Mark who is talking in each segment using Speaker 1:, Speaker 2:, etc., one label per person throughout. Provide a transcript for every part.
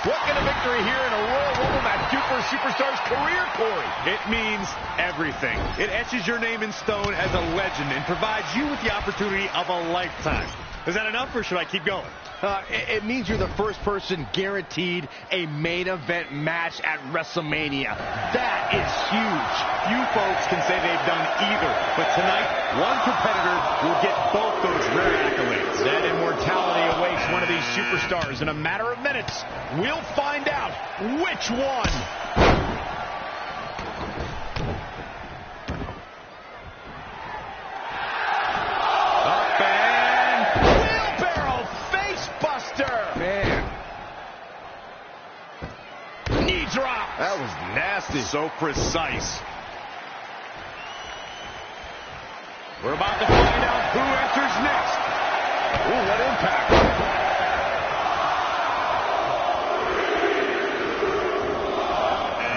Speaker 1: What can a victory here in a Royal Rumble match do for a superstar's career, Corey?
Speaker 2: It means everything. It etches your name in stone as a legend and provides you with the opportunity of a lifetime. Is that enough, or should I keep going?
Speaker 1: It means you're the first person guaranteed a main event match at WrestleMania. That is huge.
Speaker 2: Few folks can say they've done either, but tonight, one competitor will get both those rare accolades.
Speaker 1: That immortality awaits one of these superstars in a matter of minutes. We'll find out which one.
Speaker 2: That was nasty. So precise.
Speaker 1: We're about to find out who enters next. Ooh, what impact.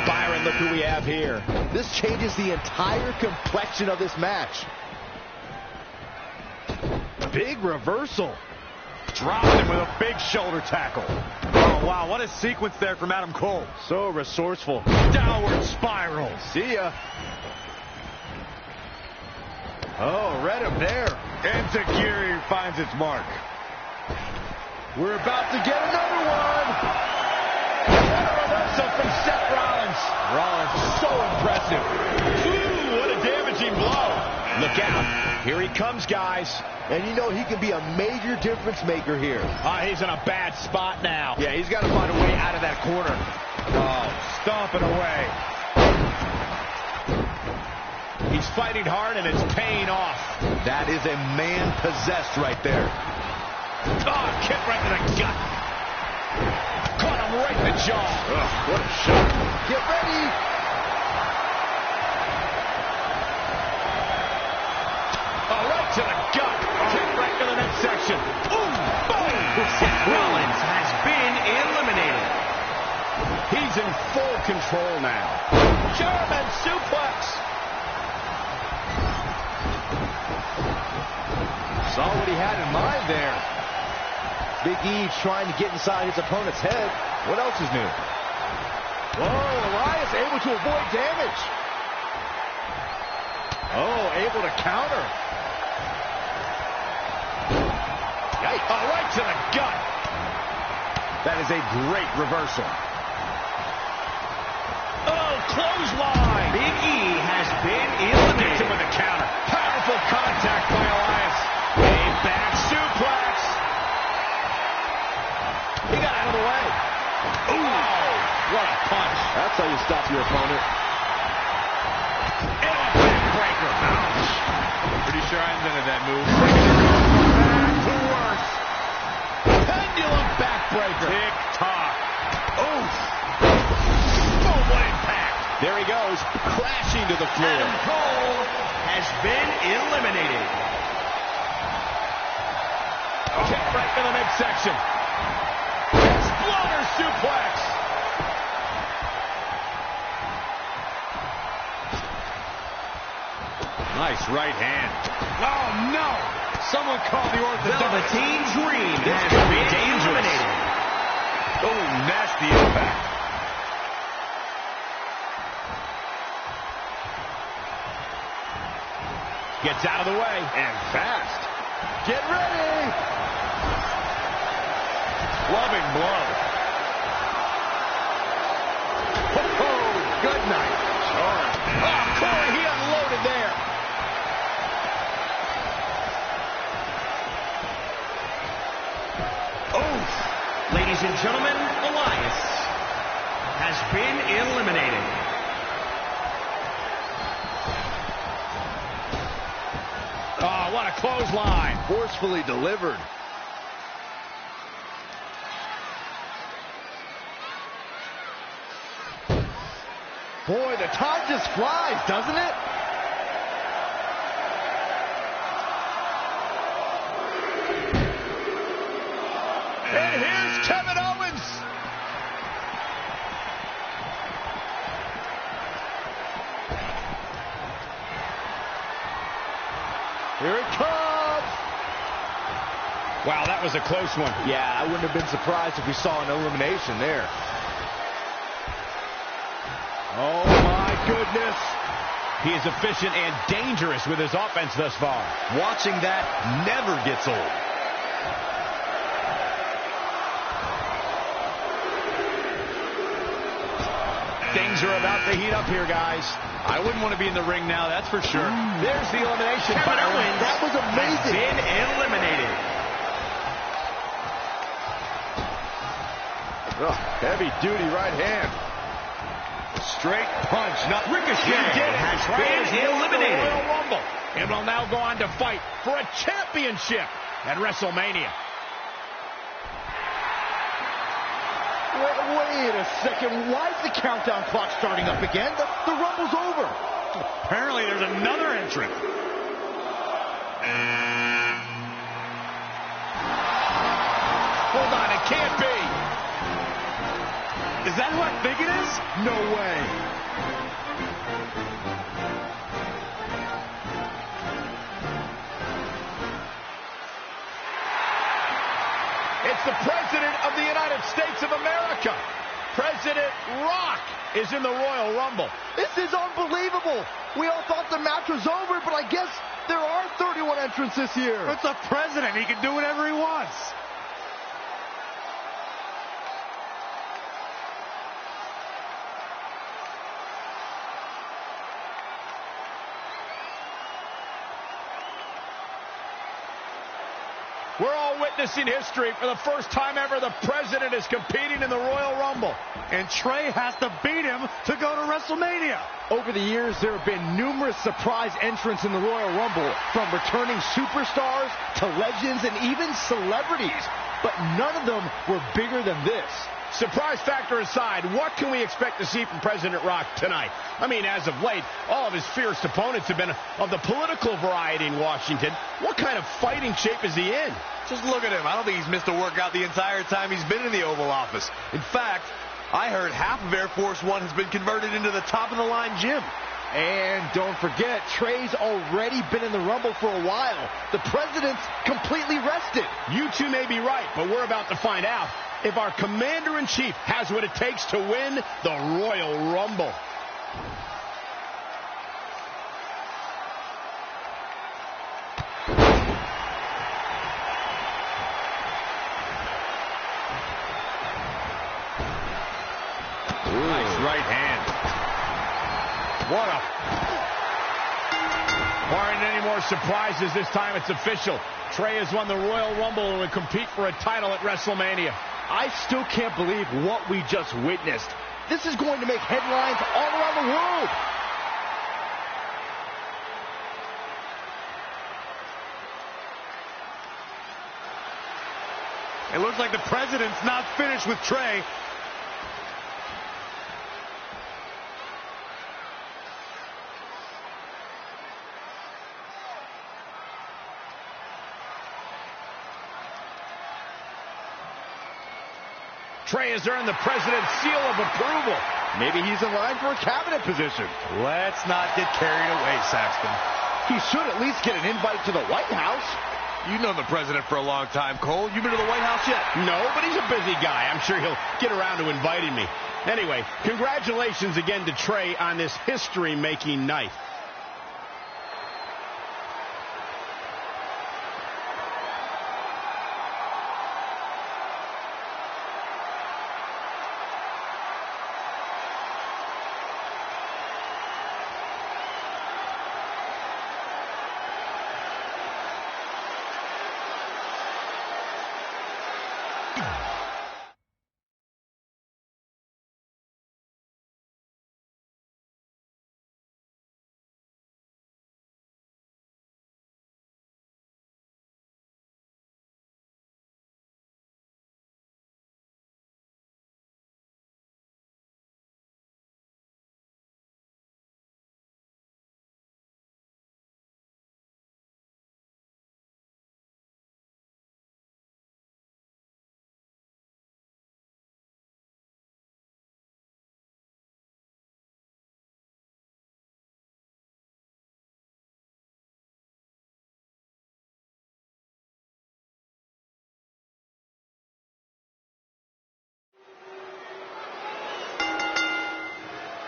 Speaker 1: Byron, look who we have here. This changes the entire complexion of this match. Big reversal.
Speaker 2: Dropped him with a big shoulder tackle. Oh, wow, what a sequence there from Adam Cole.
Speaker 1: So resourceful. Downward spiral. See ya. Oh, read him there.
Speaker 2: And Tajiri finds its mark.
Speaker 1: We're about to get another one. What a reversal from Seth Rollins. Rollins, so impressive. Ooh, what a damaging blow. Look out. Here he comes, guys. And you know he can be a major difference maker here. He's in a bad spot now. Yeah, he's got to find a way out of that corner.
Speaker 2: Oh, stomping away.
Speaker 1: He's fighting hard and it's paying off. That is a man possessed right there. Oh, kick right to the gut. Caught him right in the jaw. What a shot. Get ready. Oh, right to the gut. Kick right to the midsection. Boom! Boom!
Speaker 3: Seth Rollins has been eliminated.
Speaker 1: He's in full control now. German suplex. Saw what he had in mind there. Big E trying to get inside his opponent's head. What else is new? Whoa, Elias able to avoid damage. Oh, able to counter. Oh, right to the gut. That is a great reversal. Oh, clothesline.
Speaker 3: Big E has been eliminated.
Speaker 1: With a counter. Powerful contact by Elias. A back suplex. He got out of the way. Ooh, what a punch. That's how you stop your opponent. And a backbreaker. Ouch.
Speaker 2: Pretty sure I invented that move.
Speaker 1: Back to worse. Pendulum backbreaker.
Speaker 2: Tick-tock.
Speaker 1: Oof. Boom, what impact. There he goes, crashing to the floor.
Speaker 3: Adam Cole has been eliminated.
Speaker 1: Kick right to the midsection. Exploder suplex.
Speaker 2: Nice right hand.
Speaker 1: Oh, no. Someone call the orthodox.
Speaker 3: Velveteen Dream has been eliminated.
Speaker 2: Oh, nasty impact.
Speaker 1: Gets out of the way.
Speaker 2: And fast.
Speaker 1: Get ready. Loving blow. Oh, good night. Oh, Corey, he unloaded there.
Speaker 3: Oof. Ladies and gentlemen, Elias has been eliminated.
Speaker 1: Oh, what a clothesline. Forcefully delivered. Boy, the time just flies, doesn't it? And here's Kevin Owens. Here it comes. Wow, that was a close one.
Speaker 4: Yeah, I wouldn't have been surprised if we saw an elimination there.
Speaker 1: Oh, my goodness. He is efficient and dangerous with his offense thus far.
Speaker 2: Watching that never gets old.
Speaker 1: Things are about to heat up here, guys.
Speaker 2: I wouldn't want to be in the ring now, that's for sure.
Speaker 1: There's the elimination.
Speaker 3: Kevin Owens
Speaker 4: That was amazing.
Speaker 3: has been eliminated.
Speaker 1: Oh, heavy-duty right hand. Straight punch. Not
Speaker 3: Ricochet has been eliminated.
Speaker 1: Royal Rumble, and will now go on to fight for a championship at WrestleMania.
Speaker 4: Wait a second. Why is the countdown clock starting up again? The Rumble's over.
Speaker 2: Apparently there's another entrant.
Speaker 1: Hold on, it can't be.
Speaker 2: Is that who I think it is?
Speaker 1: No way. It's the President of the United States of America. President Rock is in the Royal Rumble.
Speaker 4: This is unbelievable. We all thought the match was over, but I guess there are 31 entrants this year.
Speaker 2: It's the president. He can do whatever he wants.
Speaker 1: We're all witnessing history. For the first time ever, the President is competing in the Royal Rumble.
Speaker 2: And Trey has to beat him to go to WrestleMania.
Speaker 4: Over the years, there have been numerous surprise entrants in the Royal Rumble, from returning superstars to legends and even celebrities. But none of them were bigger than this.
Speaker 1: Surprise factor aside, what can we expect to see from President Rock tonight? I mean, as of late, all of his fierce opponents have been of the political variety in Washington. What kind of fighting shape is he in?
Speaker 2: Just look at him. I don't think he's missed a workout the entire time he's been in the Oval Office. In fact, I heard half of Air Force One has been converted into the top-of-the-line gym.
Speaker 4: And don't forget, Trey's already been in the Rumble for a while. The President's completely rested.
Speaker 1: You two may be right, but we're about to find out if our Commander-in-Chief has what it takes to win the Royal Rumble.
Speaker 2: Nice right hand.
Speaker 1: What a... Barring any more surprises, this time it's official. Trey has won the Royal Rumble and will compete for a title at WrestleMania.
Speaker 4: I still can't believe what we just witnessed. This is going to make headlines all around the world.
Speaker 2: It looks like the President's not finished with Trey.
Speaker 1: Trey has earned the President's seal of approval.
Speaker 4: Maybe he's in line for a cabinet position.
Speaker 2: Let's not get carried away, Saxton.
Speaker 4: He should at least get an invite to the White House.
Speaker 2: You've known the President for a long time, Cole. You been to the White House yet?
Speaker 1: No, but he's a busy guy. I'm sure he'll get around to inviting me. Anyway, congratulations again to Trey on this history-making night.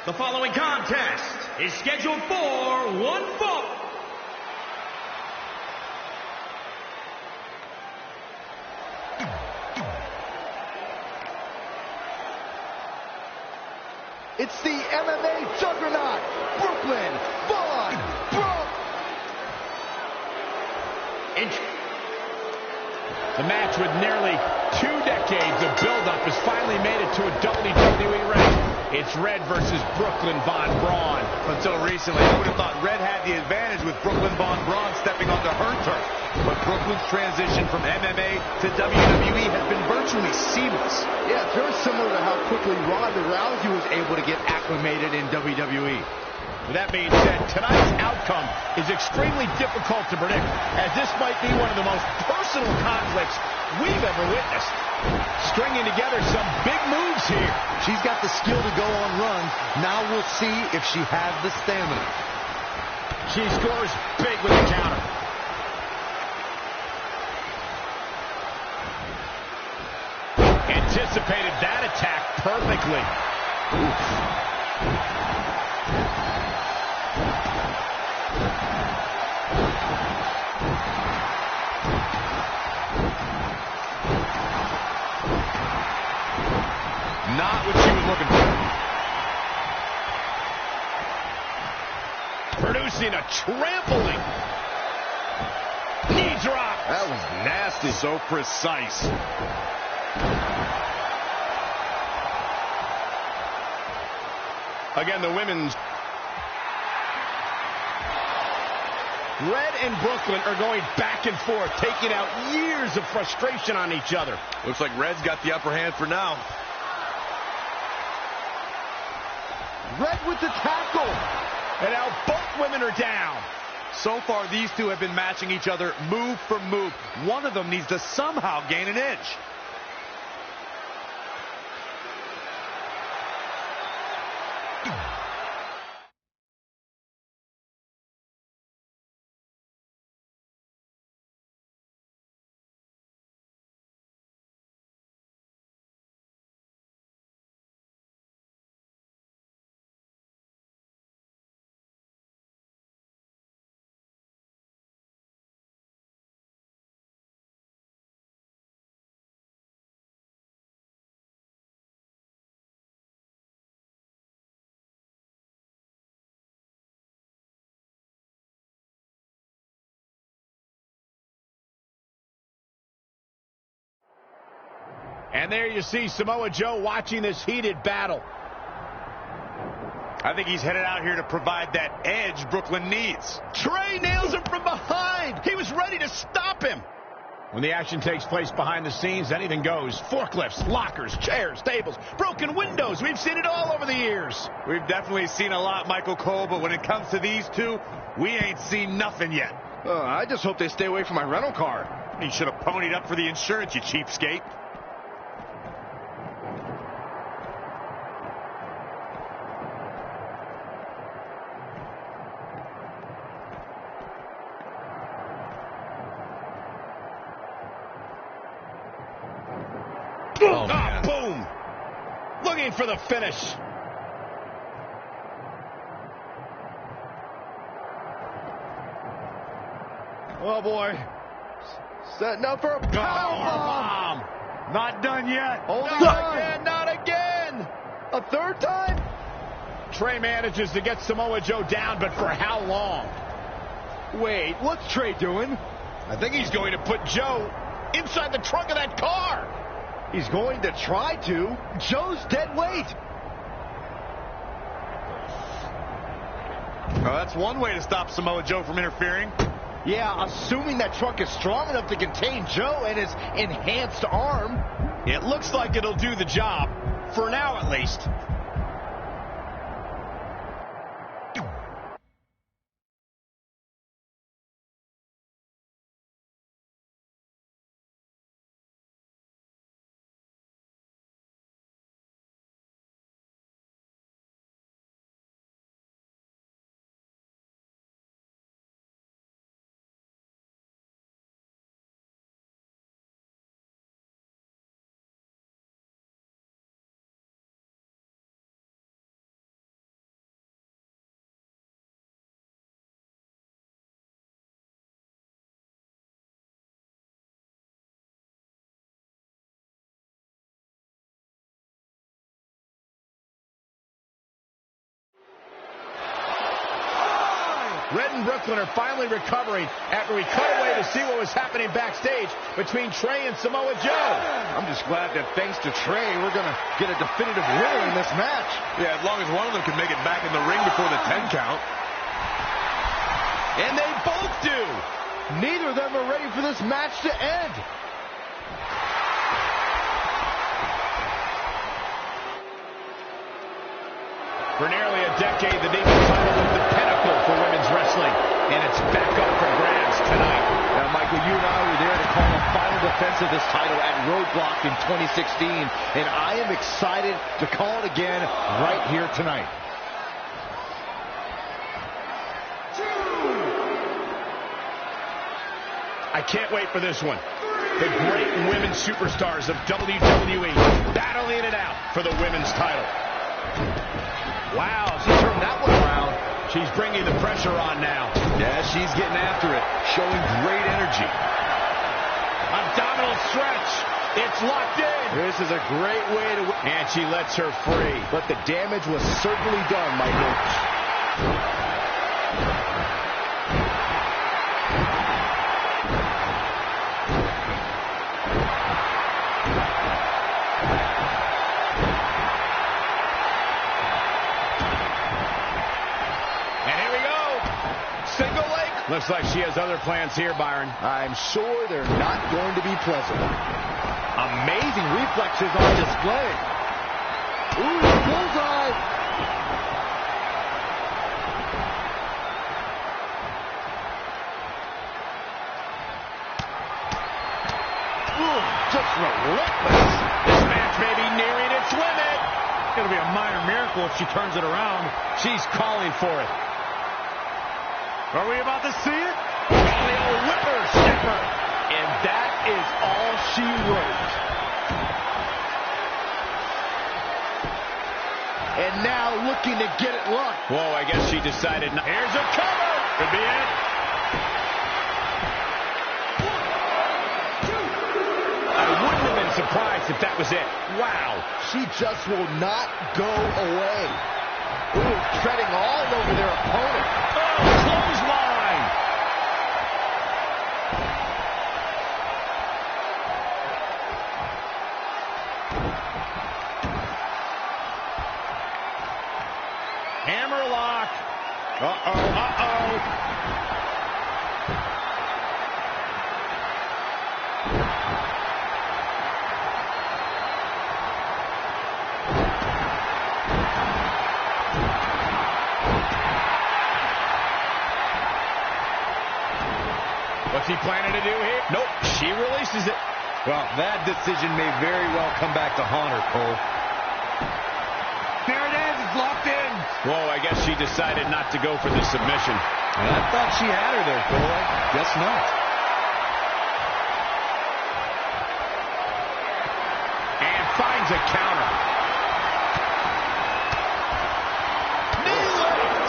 Speaker 3: The following contest is scheduled for one fall.
Speaker 4: It's the MMA juggernaut, Brooklyn Von Brook.
Speaker 1: The match with nearly 2 decades of build-up has finally made it to a WWE ring. It's Red versus Brooklyn Von Braun.
Speaker 2: Until recently, I would have thought Red had the advantage with Brooklyn Von Braun stepping onto her turf. But Brooklyn's transition from MMA to WWE has been virtually seamless.
Speaker 4: Yeah, it's very similar to how quickly Ronda Rousey was able to get acclimated in WWE.
Speaker 1: With that being said, tonight's outcome is extremely difficult to predict, as this might be one of the most personal conflicts we've ever witnessed. Stringing together some big moves here.
Speaker 4: She's got the skill to go on runs. Now we'll see if she has the stamina.
Speaker 1: She scores big with the counter. Anticipated that attack perfectly. Not what she was looking for. Producing a trampling. Knee drop.
Speaker 2: That was nasty. So precise. Again, the women's.
Speaker 1: Red and Brooklyn are going back and forth, taking out years of frustration on each other.
Speaker 2: Looks like Red's got the upper hand for now.
Speaker 4: Red with the tackle.
Speaker 1: And now both women are down.
Speaker 2: So far, these two have been matching each other move for move. One of them needs to somehow gain an edge.
Speaker 1: And there you see Samoa Joe watching this heated battle.
Speaker 2: I think he's headed out here to provide that edge Brooklyn needs.
Speaker 1: Trey nails him from behind. He was ready to stop him. When the action takes place behind the scenes, anything goes. Forklifts, lockers, chairs, tables, broken windows. We've seen it all over the years.
Speaker 2: We've definitely seen a lot, Michael Cole, but when it comes to these two, we ain't seen nothing yet.
Speaker 4: I just hope they stay away from my rental car.
Speaker 2: You should have ponied up for the insurance, you cheapskate.
Speaker 1: Boom! Looking for the finish.
Speaker 4: Oh, boy. Setting up for a powerbomb.
Speaker 1: Not done yet.
Speaker 4: Not again, not again. A third time?
Speaker 1: Trey manages to get Samoa Joe down, but for how long?
Speaker 4: Wait, what's Trey doing?
Speaker 1: I think he's going to put Joe inside the trunk of that car.
Speaker 4: He's going to try to. Joe's dead weight.
Speaker 2: Well, that's one way to stop Samoa Joe from interfering.
Speaker 4: Yeah, assuming that truck is strong enough to contain Joe and his enhanced arm.
Speaker 1: It looks like it'll do the job, for now at least. Red and Brooklyn are finally recovering after we cut away to see what was happening backstage between Trey and Samoa Joe.
Speaker 4: I'm just glad that thanks to Trey, we're going to get a definitive winner in this match.
Speaker 2: Yeah, as long as one of them can make it back in the ring before the 10 count.
Speaker 1: And they both do.
Speaker 4: Neither of them are ready for this match to end.
Speaker 1: For nearly a decade, the Divas title was the pinnacle for women's wrestling, and it's back up for grabs tonight.
Speaker 4: Now, Michael, you and I were there to call a final defense of this title at Roadblock in 2016, and I am excited to call it again right here tonight.
Speaker 1: I can't wait for this one. The great women's superstars of WWE battling it out for the women's title. Wow, she turned that one around. She's bringing the pressure on now.
Speaker 4: Yeah, she's getting after it, showing great energy.
Speaker 1: Abdominal stretch. It's locked in.
Speaker 4: This is a great way to win.
Speaker 1: And she lets her free.
Speaker 4: But the damage was certainly done, Michael.
Speaker 1: Looks like she has other plans here, Byron.
Speaker 4: I'm sure they're not going to be pleasant. Amazing reflexes on display. Ooh, bullseye. Ooh, just relentless.
Speaker 1: This match may be nearing its limit. It's going to be a minor miracle if she turns it around. She's calling for it. Are we about to see it? Oh, the old whipper snapper.
Speaker 4: And that is all she wrote. And now looking to get it locked.
Speaker 1: Whoa, I guess she decided not. Here's a cover. Could be it. I wouldn't have been surprised if that was it. Wow.
Speaker 4: She just will not go away. Ooh, treading all over their opponent.
Speaker 1: Oh, clothesline. Hammerlock. Uh-oh. Uh-oh. What's he planning to do here? Nope, she releases it.
Speaker 4: Well, that decision may very well come back to haunt her, Cole.
Speaker 1: There it is, it's locked in. Whoa, I guess she decided not to go for the submission.
Speaker 4: And I thought she had her there, Cole. Guess not.
Speaker 1: And finds a counter. Knee lift.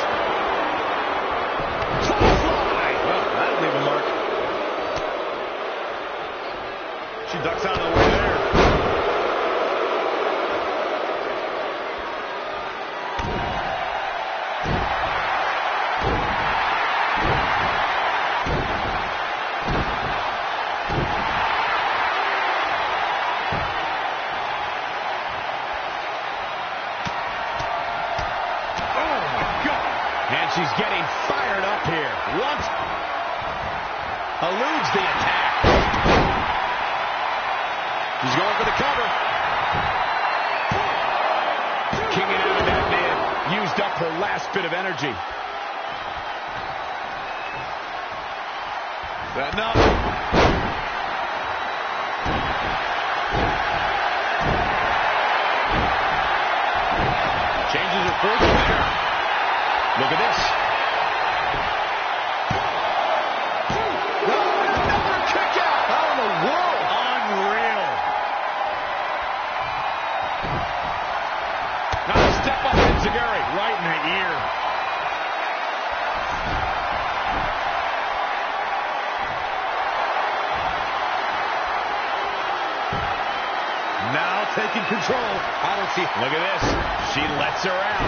Speaker 1: Clothesline.
Speaker 4: Well, that'll leave a mark.
Speaker 1: She ducks out of the way there. Oh, my God. And she's getting fired up here. Once eludes the attack. He's going for the cover. Kicking out of that man. Used up her last bit of energy. Enough. Changes her first there. Look at this. Another kick out.
Speaker 4: How in the world?
Speaker 1: Unreal. Now a step up in Zagari. Right in the ear. Now
Speaker 2: taking control.
Speaker 1: I don't see. Look at this. She lets her out.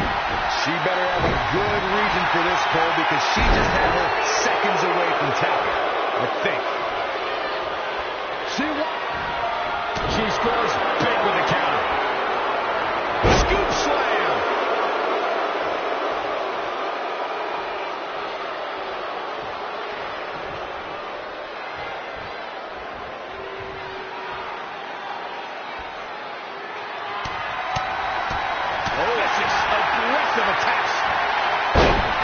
Speaker 2: She better have a good reason for this, Cole, because she just had her seconds away from tapping, I think.
Speaker 1: She scores big with a counter. Scoop slam. Aggressive attacks.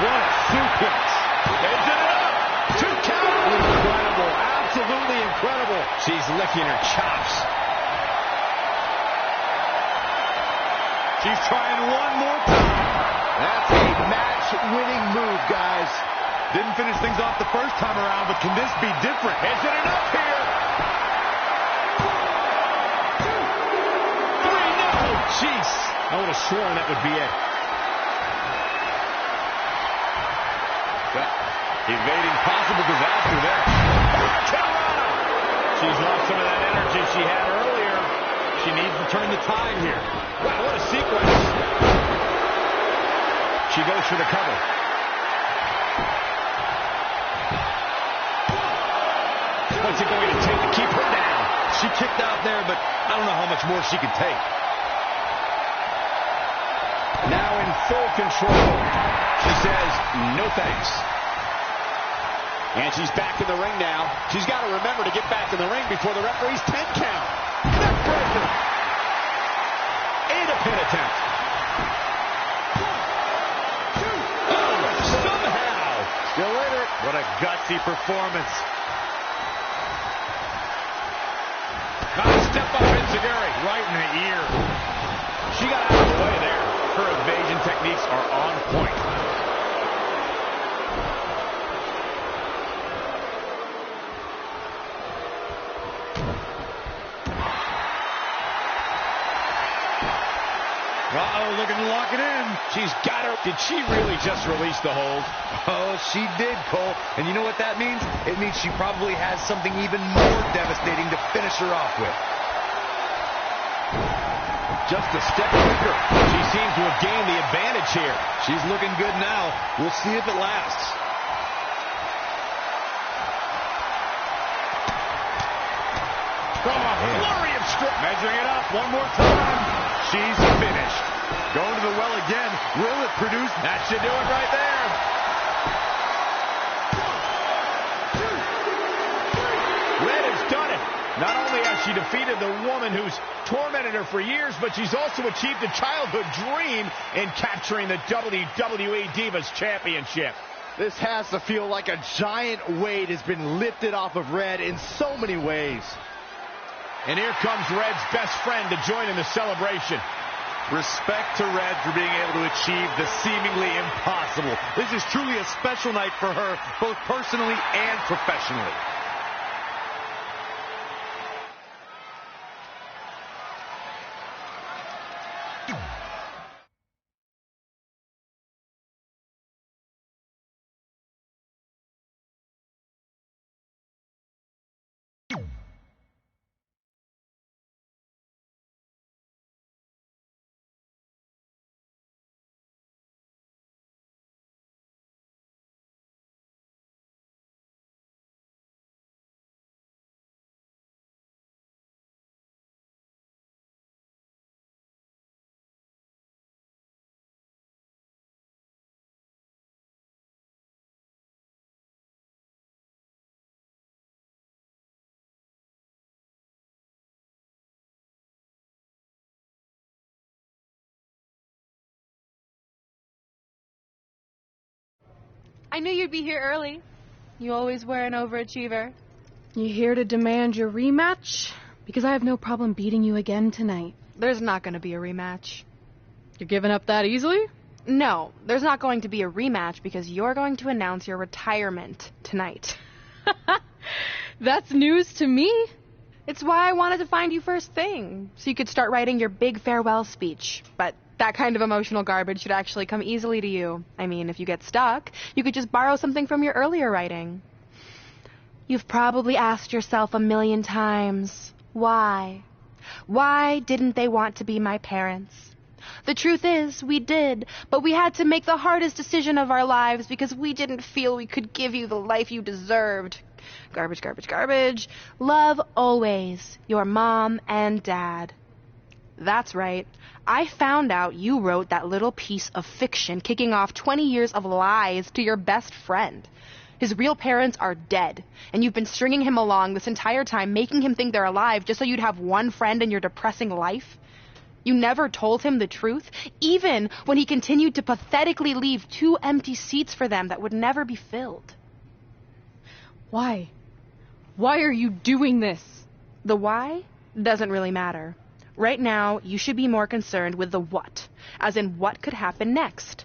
Speaker 1: What a suplex. Is it up? 2 count. Incredible. Absolutely incredible. She's licking her chops. She's trying one more time.
Speaker 4: That's a match-winning move, guys.
Speaker 2: Didn't finish things off the first time around, but can this be different?
Speaker 1: Is it enough here? 3, no. Jeez. I would have sworn that would be it. Evading possible disaster there. She's lost some of that energy she had earlier. She needs to turn the tide here. Wow, what a sequence. She goes for the cover. What's it going to take to keep her down?
Speaker 2: She kicked out there, but I don't know how much more she can take.
Speaker 1: Now in full control. She says, no thanks. And she's back in the ring now. She's got to remember to get back in the ring before the referee's 10 count. Neckbreaker. And a pin attempt. 1, 2. Oh, somehow.
Speaker 4: Still in it.
Speaker 2: What a gutsy performance.
Speaker 1: Nice step up Enziguri. Right in the ear. She got out of the way there. Her evasion techniques are on point.
Speaker 2: Uh-oh, looking to lock it in.
Speaker 1: She's got her. Did she really just release the hold?
Speaker 2: Oh, she did, Cole. And you know what that means? It means she probably has something even more devastating to finish her off with.
Speaker 1: Just a step quicker. She seems to have gained the advantage here.
Speaker 2: She's looking good now. We'll see if it lasts.
Speaker 1: From a flurry of strikes. Measuring it up one more time.
Speaker 2: She's finished. Going to the well again. Will it produce?
Speaker 1: That should do it right there. 1, 2, 3. Red has done it. Not only has she defeated the woman who's tormented her for years, but she's also achieved a childhood dream in capturing the WWE Divas Championship.
Speaker 4: This has to feel like a giant weight has been lifted off of Red in so many ways.
Speaker 1: And here comes Red's best friend to join in the celebration.
Speaker 2: Respect to Red for being able to achieve the seemingly impossible. This is truly a special night for her, both personally and professionally.
Speaker 5: I knew you'd be here early. You always were an overachiever.
Speaker 6: You here to demand your rematch? Because I have no problem beating you again tonight.
Speaker 5: There's not going to be a rematch.
Speaker 6: You're giving up that easily?
Speaker 5: No, there's not going to be a rematch because you're going to announce your retirement tonight.
Speaker 6: That's news to me.
Speaker 5: It's why I wanted to find you first thing, so you could start writing your big farewell speech. But that kind of emotional garbage should actually come easily to you. I mean, if you get stuck, you could just borrow something from your earlier writing. You've probably asked yourself 1,000,000 times, why? Why didn't they want to be my parents? The truth is, we did, but we had to make the hardest decision of our lives because we didn't feel we could give you the life you deserved. Garbage, garbage, garbage. Love always, your mom and dad. That's right. I found out you wrote that little piece of fiction kicking off 20 years of lies to your best friend. His real parents are dead, and you've been stringing him along this entire time, making him think they're alive just so you'd have one friend in your depressing life. You never told him the truth, even when he continued to pathetically leave 2 empty seats for them that would never be filled.
Speaker 6: Why? Why are you doing this?
Speaker 5: The why doesn't really matter. Right now, you should be more concerned with the what, as in what could happen next.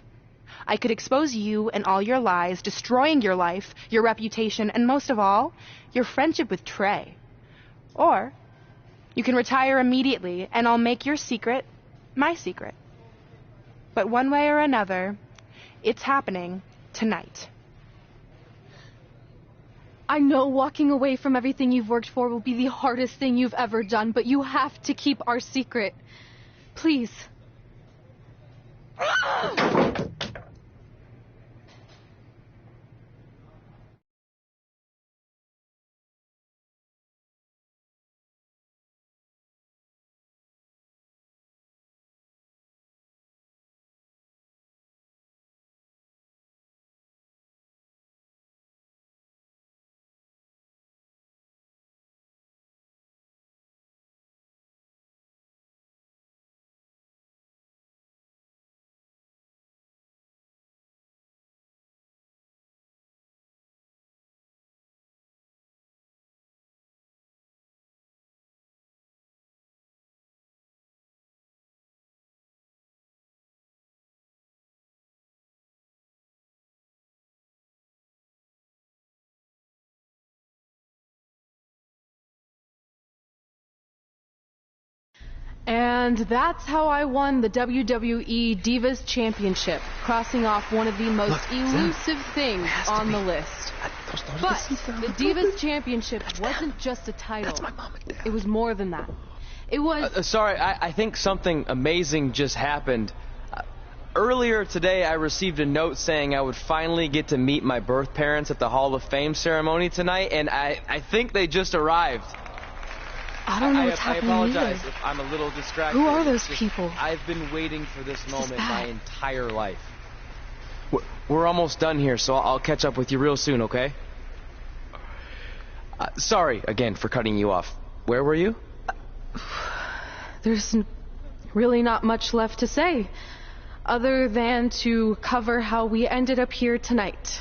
Speaker 5: I could expose you and all your lies, destroying your life, your reputation, and most of all, your friendship with Trey. Or you can retire immediately, and I'll make your secret my secret. But one way or another, it's happening tonight.
Speaker 6: I know walking away from everything you've worked for will be the hardest thing you've ever done, but you have to keep our secret. Please. And that's how I won the WWE Divas Championship, crossing off one of the most elusive things on the list. But the Divas Championship wasn't just a title. It was more than that. It was...
Speaker 7: Sorry, I think something amazing just happened. Earlier today, I received a note saying I would finally get to meet my birth parents at the Hall of Fame ceremony tonight, and I think they just arrived.
Speaker 6: I don't know what's happening.
Speaker 7: I apologize
Speaker 6: either.
Speaker 7: if I'm a little distracted.
Speaker 6: Who are those people?
Speaker 7: I've been waiting for this moment my entire life. We're almost done here, so I'll catch up with you real soon, okay? Sorry again for cutting you off. Where were you?
Speaker 6: There's really not much left to say, other than to cover how we ended up here tonight.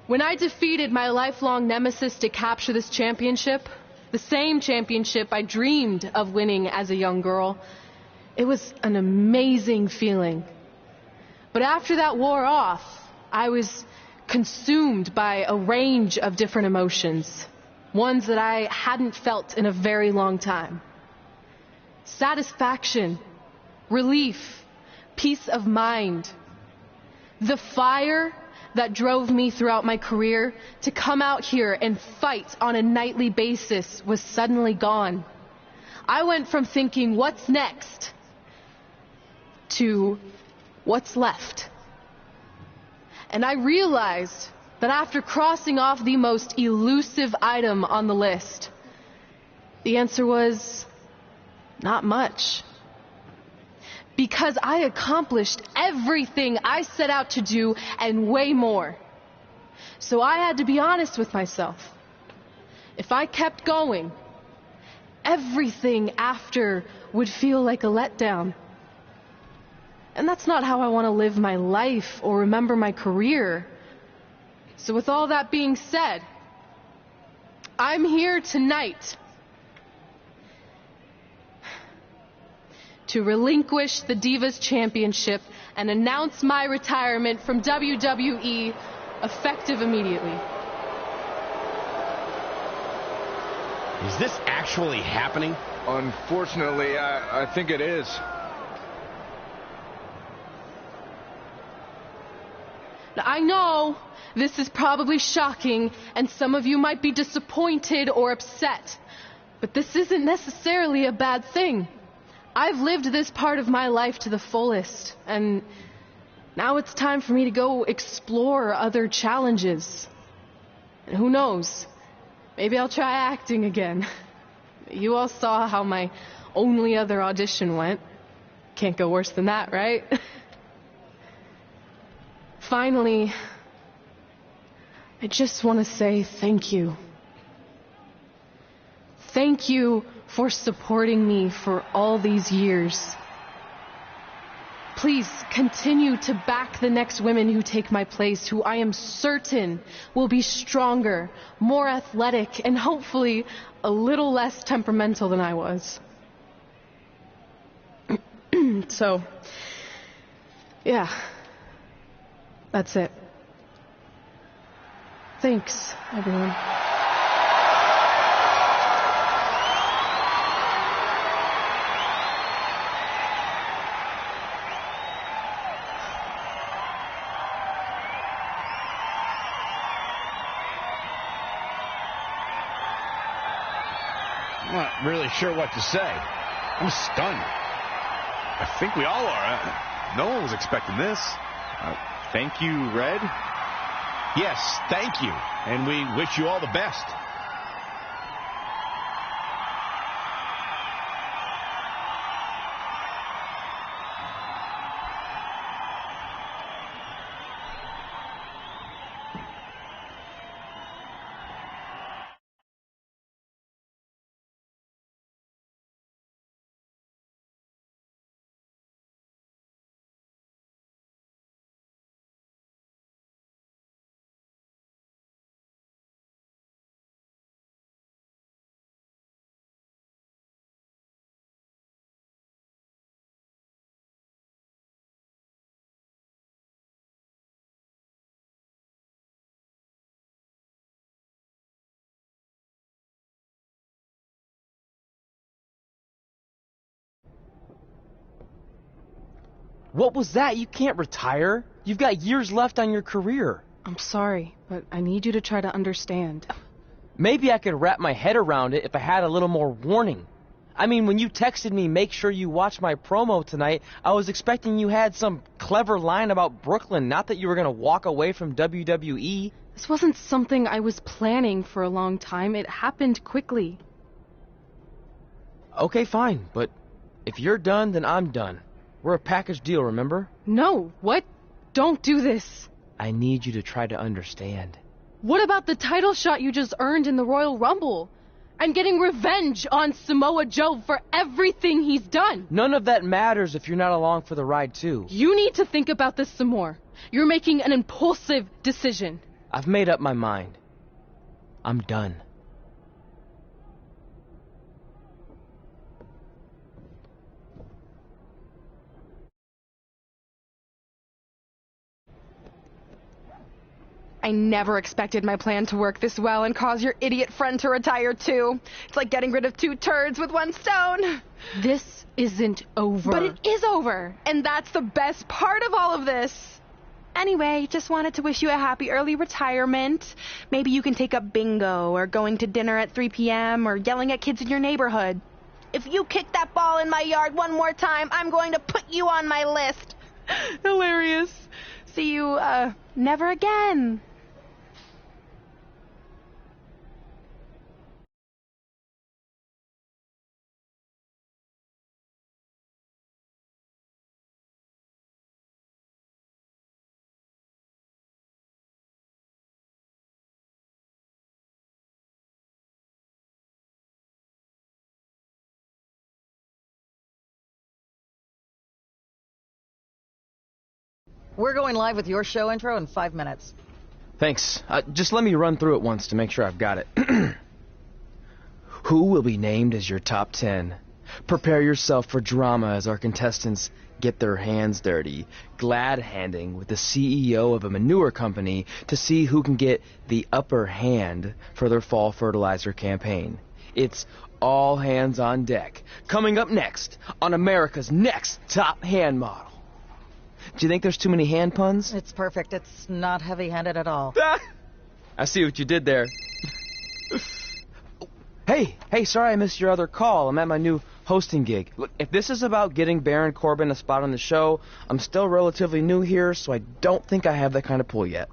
Speaker 6: When I defeated my lifelong nemesis to capture this championship, the same championship I dreamed of winning as a young girl, it was an amazing feeling. But after that wore off, I was consumed by a range of different emotions, ones that I hadn't felt in a very long time. Satisfaction, relief, peace of mind. The fire that drove me throughout my career to come out here and fight on a nightly basis was suddenly gone. I went from thinking, what's next, to what's left. And I realized that after crossing off the most elusive item on the list, the answer was not much. Because I accomplished everything I set out to do and way more. So I had to be honest with myself. If I kept going, everything after would feel like a letdown. And that's not how I want to live my life or remember my career. So with all that being said, I'm here tonight to relinquish the Divas Championship and announce my retirement from WWE, effective immediately.
Speaker 1: Is this actually happening?
Speaker 4: Unfortunately, I think it is.
Speaker 6: Now, I know this is probably shocking, and some of you might be disappointed or upset, but this isn't necessarily a bad thing. I've lived this part of my life to the fullest, and now it's time for me to go explore other challenges. And who knows? Maybe I'll try acting again. You all saw how my only other audition went. Can't go worse than that, right? Finally, I just want to say thank you. Thank you for supporting me for all these years. Please continue to back the next women who take my place, who I am certain will be stronger, more athletic, and hopefully a little less temperamental than I was. So, yeah, that's it. Thanks, everyone.
Speaker 1: I'm not really sure what to say. I'm stunned.
Speaker 2: I think we all are. No one was expecting this. Thank you, Red.
Speaker 1: Yes, thank you. And we wish you all the best.
Speaker 7: What was that? You can't retire. You've got years left on your career.
Speaker 6: I'm sorry, but I need you to try to understand.
Speaker 7: Maybe I could wrap my head around it if I had a little more warning. I mean, when you texted me, make sure you watch my promo tonight, I was expecting you had some clever line about Brooklyn, not that you were going to walk away from WWE.
Speaker 6: This wasn't something I was planning for a long time. It happened quickly.
Speaker 7: Okay, fine, but if you're done, then I'm done. We're a package deal, remember?
Speaker 6: No, what? Don't do this.
Speaker 7: I need you to try to understand.
Speaker 6: What about the title shot you just earned in the Royal Rumble? I'm getting revenge on Samoa Joe for everything he's done.
Speaker 7: None of that matters if you're not along for the ride, too.
Speaker 6: You need to think about this some more. You're making an impulsive decision.
Speaker 7: I've made up my mind. I'm done.
Speaker 5: I never expected my plan to work this well and cause your idiot friend to retire too. It's like getting rid of 2 turds with 1 stone.
Speaker 6: This isn't over.
Speaker 5: But it is over, and that's the best part of all of this. Anyway, just wanted to wish you a happy early retirement. Maybe you can take up bingo, or going to dinner at 3 p.m., or yelling at kids in your neighborhood. If you kick that ball in my yard one more time, I'm going to put you on my list. Hilarious. See you, never again.
Speaker 8: We're going live with your show intro in 5 minutes.
Speaker 7: Thanks. Just let me run through it once to make sure I've got it. Who will be named as your top 10? Prepare yourself for drama as our contestants get their hands dirty, glad-handing with the CEO of a manure company to see who can get the upper hand for their fall fertilizer campaign. It's all hands on deck. Coming up next on America's Next Top Hand Model. Do you think there's too many hand puns?
Speaker 8: It's perfect. It's not heavy-handed at all.
Speaker 7: I see what you did there. Hey, sorry I missed your other call. I'm at my new hosting gig. Look, if this is about getting Baron Corbin a spot on the show, I'm still relatively new here, so I don't think I have that kind of pull yet.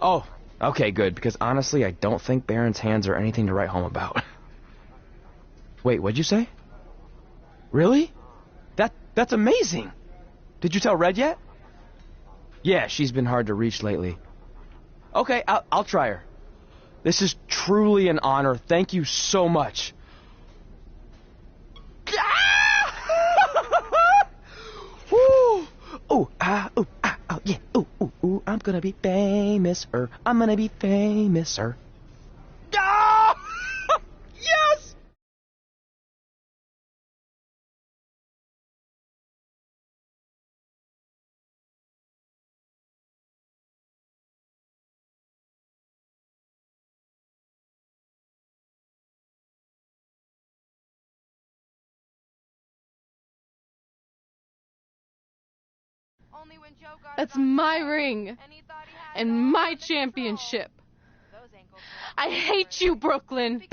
Speaker 7: Oh, okay, good, because honestly, I don't think Baron's hands are anything to write home about. Wait, what'd you say? Really? That's amazing! Did you tell Red yet? Yeah, she's been hard to reach lately. Okay, I'll try her. This is truly an honor. Thank you so much. Woo! Ooh, yeah. Ooh, I'm gonna be famous-er. I'm gonna be famous-er. Ah! Yes!
Speaker 6: That's my ring and my championship. I hate you, Brooklyn.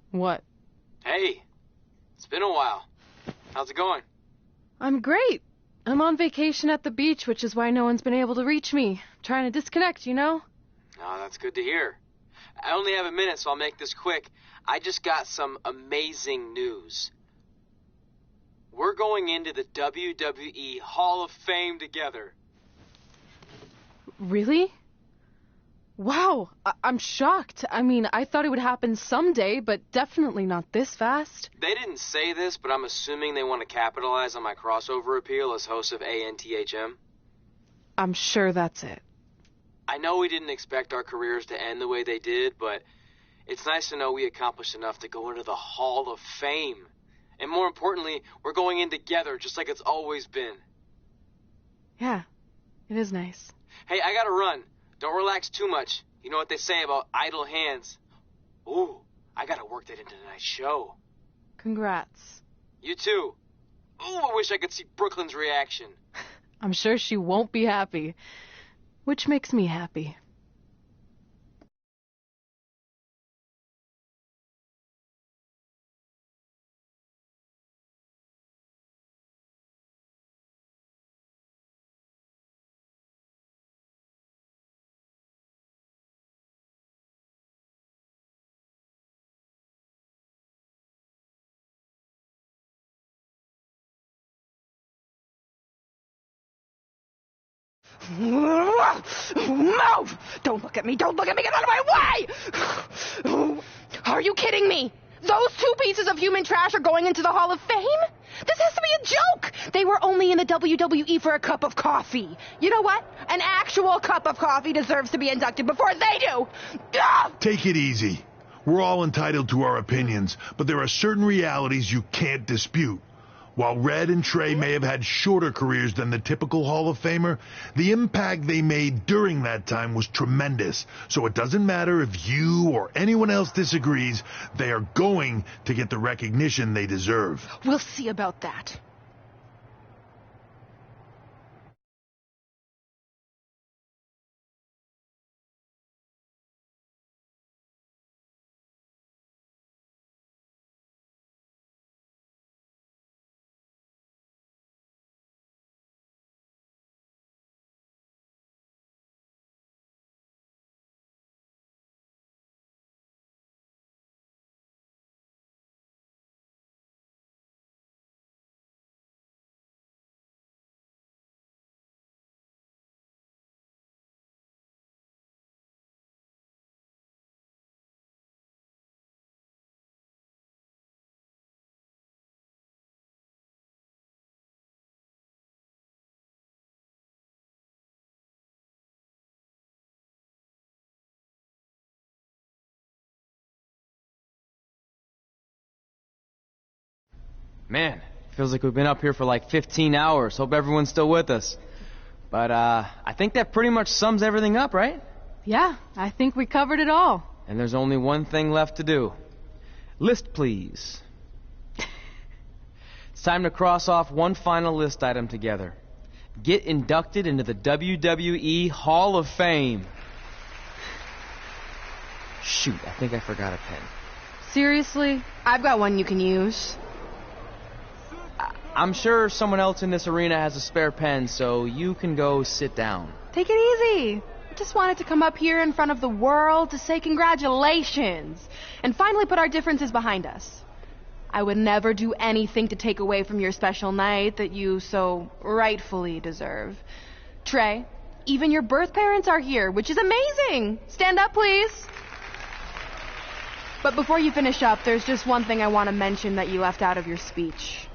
Speaker 6: What?
Speaker 7: Hey, it's been a while. How's it going?
Speaker 6: I'm great. I'm on vacation at the beach, which is why no one's been able to reach me. Trying to disconnect, you know?
Speaker 7: Oh, that's good to hear. I only have a minute, so I'll make this quick. I just got some amazing news. We're going into the WWE Hall of Fame together.
Speaker 6: Really? Wow, I'm shocked. I mean, I thought it would happen someday, but definitely not this fast.
Speaker 7: They didn't say this, but I'm assuming they want to capitalize on my crossover appeal as host of ANTHM.
Speaker 6: I'm sure that's it.
Speaker 7: I know we didn't expect our careers to end the way they did, but it's nice to know we accomplished enough to go into the Hall of Fame. And more importantly, we're going in together, just like it's always been.
Speaker 6: Yeah, it is nice.
Speaker 7: Hey, I gotta run. Don't relax too much. You know what they say about idle hands. Ooh, I gotta work that into tonight's show.
Speaker 6: Congrats.
Speaker 7: You too. Ooh, I wish I could see Brooklyn's reaction.
Speaker 6: I'm sure she won't be happy, which makes me happy.
Speaker 5: Move! Don't look at me! Don't look at me! Get out of my way! Are you kidding me? Those two pieces of human trash are going into the Hall of Fame? This has to be a joke! They were only in the WWE for a cup of coffee. You know what? An actual cup of coffee deserves to be inducted before they do! Ugh!
Speaker 9: Take it easy. We're all entitled to our opinions, but there are certain realities you can't dispute. While Red and Trey may have had shorter careers than the typical Hall of Famer, the impact they made during that time was tremendous. So it doesn't matter if you or anyone else disagrees, they are going to get the recognition they deserve.
Speaker 5: We'll see about that.
Speaker 7: Man, feels like we've been up here for like 15 hours. Hope everyone's still with us. But I think that pretty much sums everything up, right?
Speaker 6: Yeah, I think we covered it all.
Speaker 7: And there's only one thing left to do. List, please. It's time to cross off one final list item together. Get inducted into the WWE Hall of Fame. Shoot, I think I forgot a pen.
Speaker 6: Seriously?
Speaker 5: I've got one you can use.
Speaker 7: I'm sure someone else in this arena has a spare pen, so you can go sit down.
Speaker 5: Take it easy. I just wanted to come up here in front of the world to say congratulations and finally put our differences behind us. I would never do anything to take away from your special night that you so rightfully deserve. Trey, even your birth parents are here, which is amazing. Stand up, please. But before you finish up, there's just one thing I want to mention that you left out of your speech.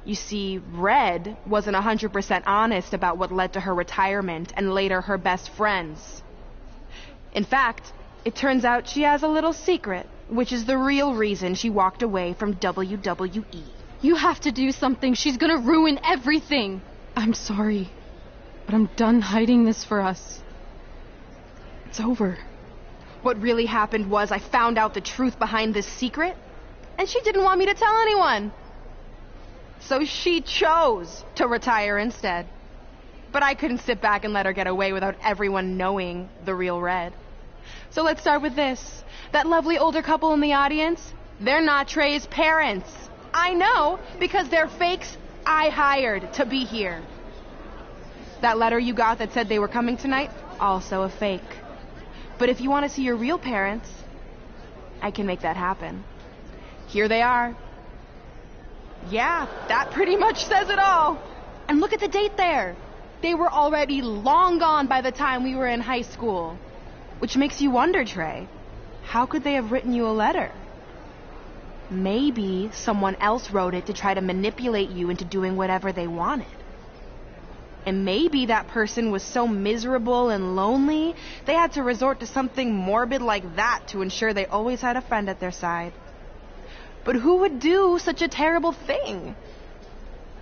Speaker 5: You see, Red wasn't 100% honest about what led to her retirement and later her best friends. In fact, it turns out she has a little secret, which is the real reason she walked away from WWE.
Speaker 6: You have to do something. She's gonna ruin everything. I'm sorry, but I'm done hiding this for us. It's over.
Speaker 5: What really happened was I found out the truth behind this secret, and she didn't want me to tell anyone. So she chose to retire instead. But I couldn't sit back and let her get away without everyone knowing the real Red. So let's start with this. That lovely older couple in the audience, they're not Trey's parents. I know, because they're fakes I hired to be here. That letter you got that said they were coming tonight, also a fake. But if you want to see your real parents, I can make that happen. Here they are. Yeah, that pretty much says it all. And look at the date there. They were already long gone by the time we were in high school. Which makes you wonder, Trey, how could they have written you a letter? Maybe someone else wrote it to try to manipulate you into doing whatever they wanted. And maybe that person was so miserable and lonely, they had to resort to something morbid like that to ensure they always had a friend at their side. But who would do such a terrible thing?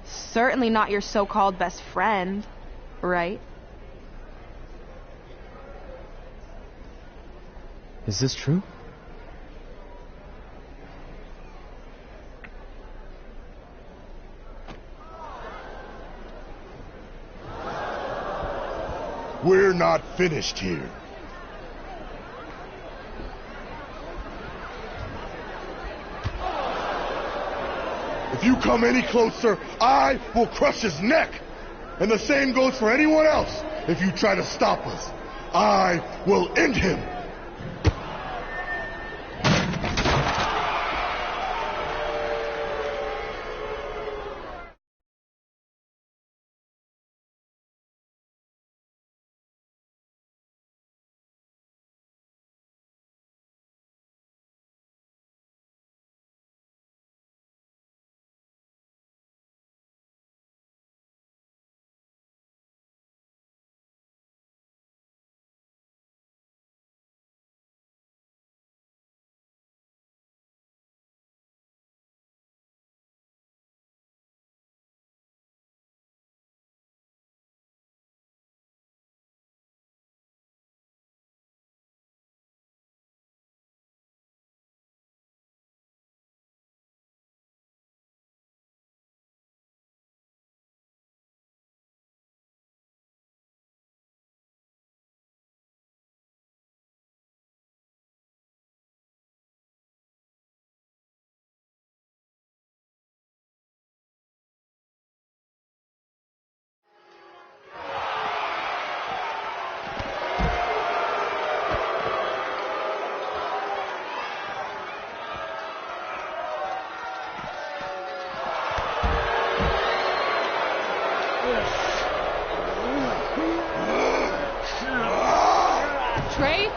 Speaker 5: Certainly not your so-called best friend, right?
Speaker 7: Is this true?
Speaker 9: We're not finished here. If you come any closer, I will crush his neck. And the same goes for anyone else. If you try to stop us, I will end him.
Speaker 6: Trey?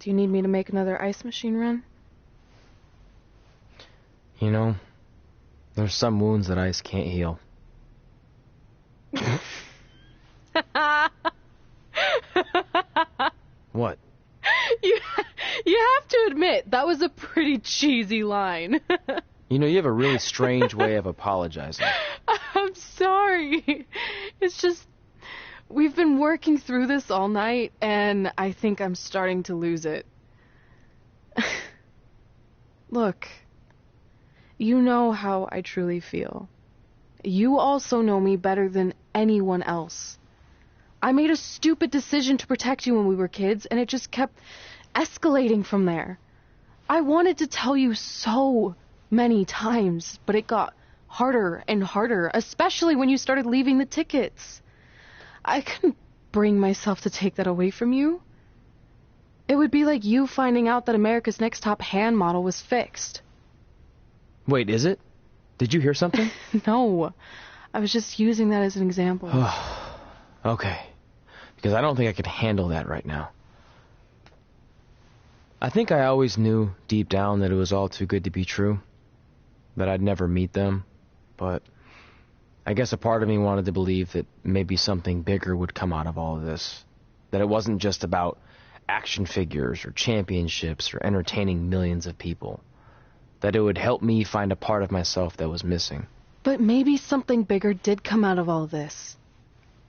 Speaker 6: Do you need me to make another ice machine run?
Speaker 7: You know, there's some wounds that ice can't heal. What?
Speaker 6: You have to admit, that was a pretty cheesy line.
Speaker 7: You know, you have a really strange way of apologizing.
Speaker 6: I'm sorry. It's just, we've been working through this all night, and I think I'm starting to lose it. Look, you know how I truly feel. You also know me better than anyone else. I made a stupid decision to protect you when we were kids, and it just kept escalating from there. I wanted to tell you so many times, but it got harder and harder, especially when you started leaving the tickets. I couldn't bring myself to take that away from you. It would be like you finding out that America's Next Top hand model was fixed.
Speaker 7: Wait, is it? Did you hear something?
Speaker 6: No, I was just using that as an example.
Speaker 7: Okay, because I don't think I could handle that right now. I think I always knew deep down that it was all too good to be true, that I'd never meet them, but I guess a part of me wanted to believe that maybe something bigger would come out of all of this, that it wasn't just about action figures or championships or entertaining millions of people, that it would help me find a part of myself that was missing.
Speaker 6: But maybe something bigger did come out of all this.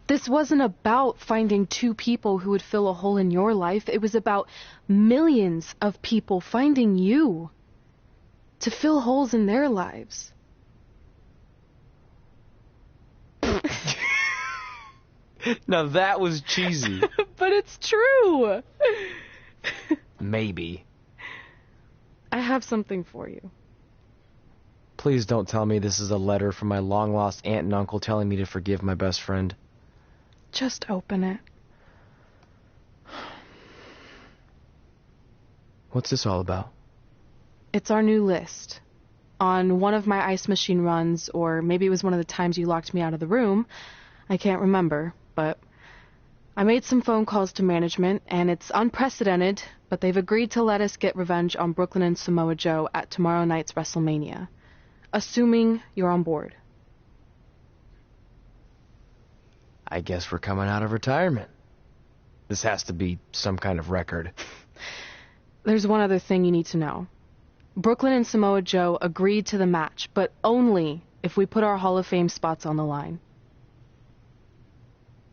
Speaker 6: This wasn't about finding two people who would fill a hole in your life. It was about millions of people finding you to fill holes in their lives.
Speaker 7: Now that was cheesy.
Speaker 6: But it's true.
Speaker 7: Maybe.
Speaker 6: I have something for you.
Speaker 7: Please don't tell me this is a letter from my long-lost aunt and uncle telling me to forgive my best friend.
Speaker 6: Just open it.
Speaker 7: What's this all about?
Speaker 6: It's our new list. On one of my ice machine runs, or maybe it was one of the times you locked me out of the room, I can't remember, but I made some phone calls to management, and it's unprecedented, but they've agreed to let us get revenge on Brooklyn and Samoa Joe at tomorrow night's WrestleMania, assuming you're on board.
Speaker 7: I guess we're coming out of retirement. This has to be some kind of record.
Speaker 6: There's one other thing you need to know. Brooklyn and Samoa Joe agreed to the match, but only if we put our Hall of Fame spots on the line.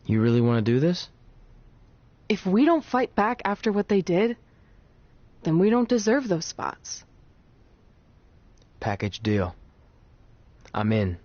Speaker 7: You really want to do this?
Speaker 6: If we don't fight back after what they did, then we don't deserve those spots.
Speaker 7: Package deal. I'm in.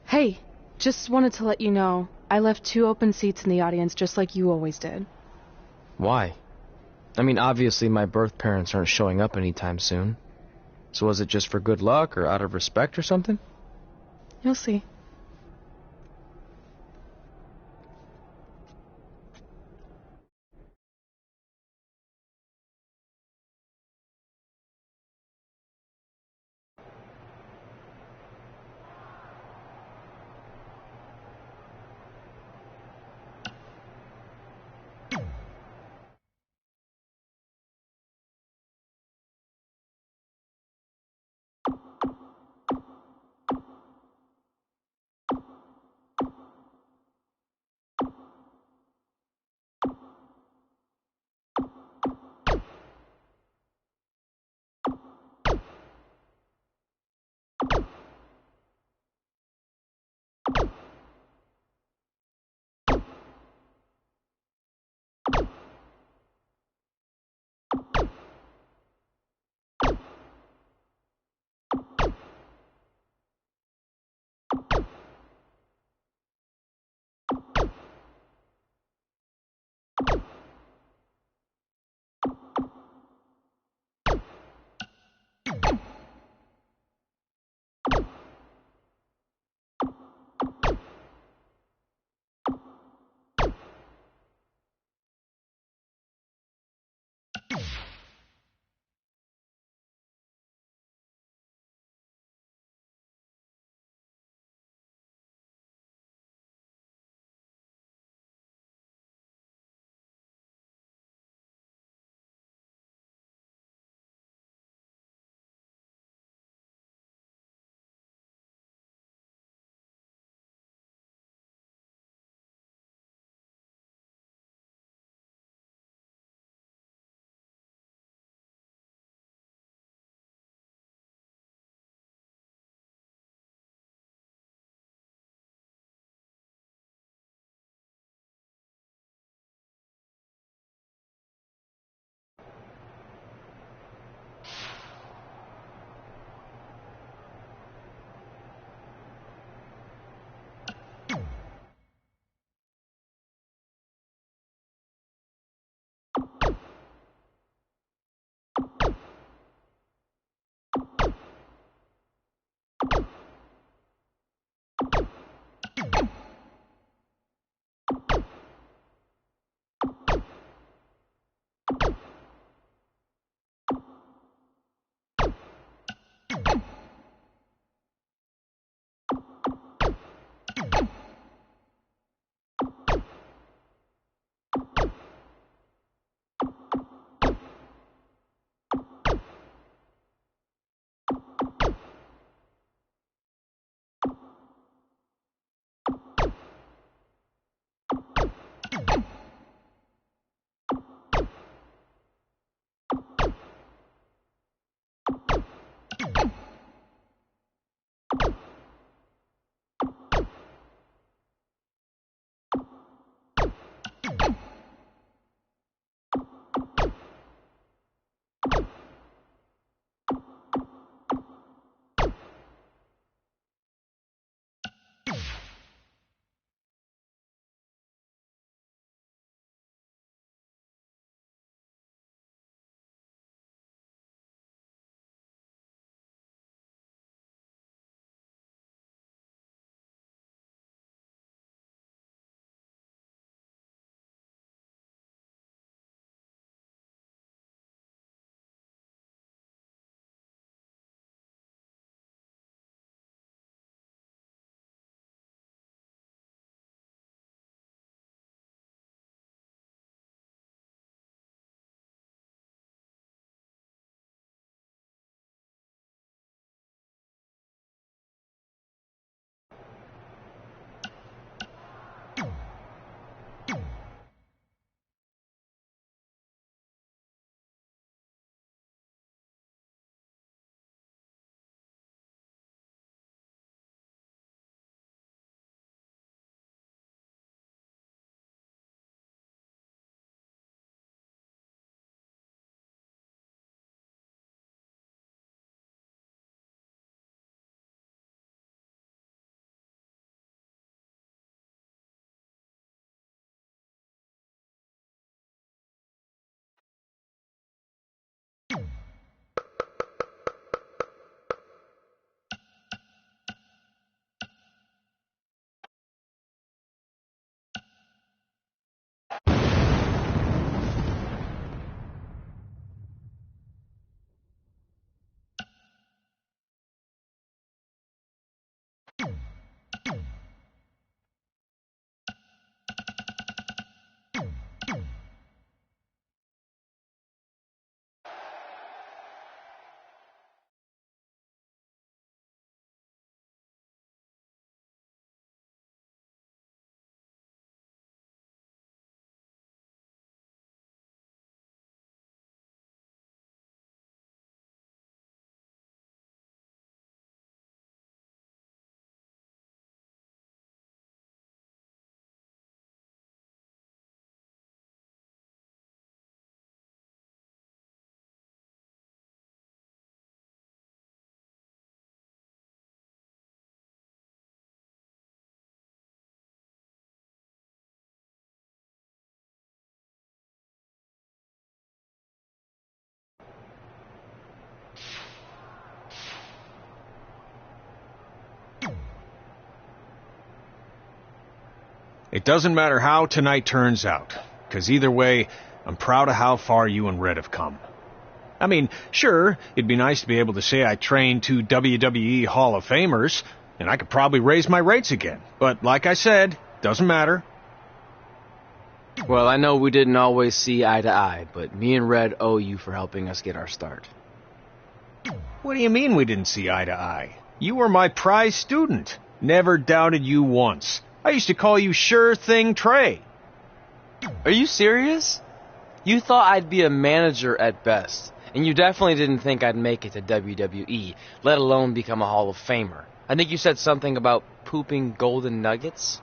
Speaker 6: Hey, just wanted to let you know, I left 2 open seats in the audience just like you always did.
Speaker 7: Why? I mean, obviously my birth parents aren't showing up anytime soon. So was it just for good luck or out of respect or something?
Speaker 6: You'll see.
Speaker 10: It doesn't matter how tonight turns out, because either way, I'm proud of how far you and Red have come. I mean, sure, it'd be nice to be able to say I trained 2 WWE Hall of Famers, and I could probably raise my rates again. But like I said, doesn't matter.
Speaker 7: Well, I know we didn't always see eye to eye, but me and Red owe you for helping us get our start.
Speaker 10: What do you mean we didn't see eye to eye? You were my prize student. Never doubted you once. I used to call you Sure Thing Trey.
Speaker 7: Are you serious? You thought I'd be a manager at best, and you definitely didn't think I'd make it to WWE, let alone become a Hall of Famer. I think you said something about pooping golden nuggets?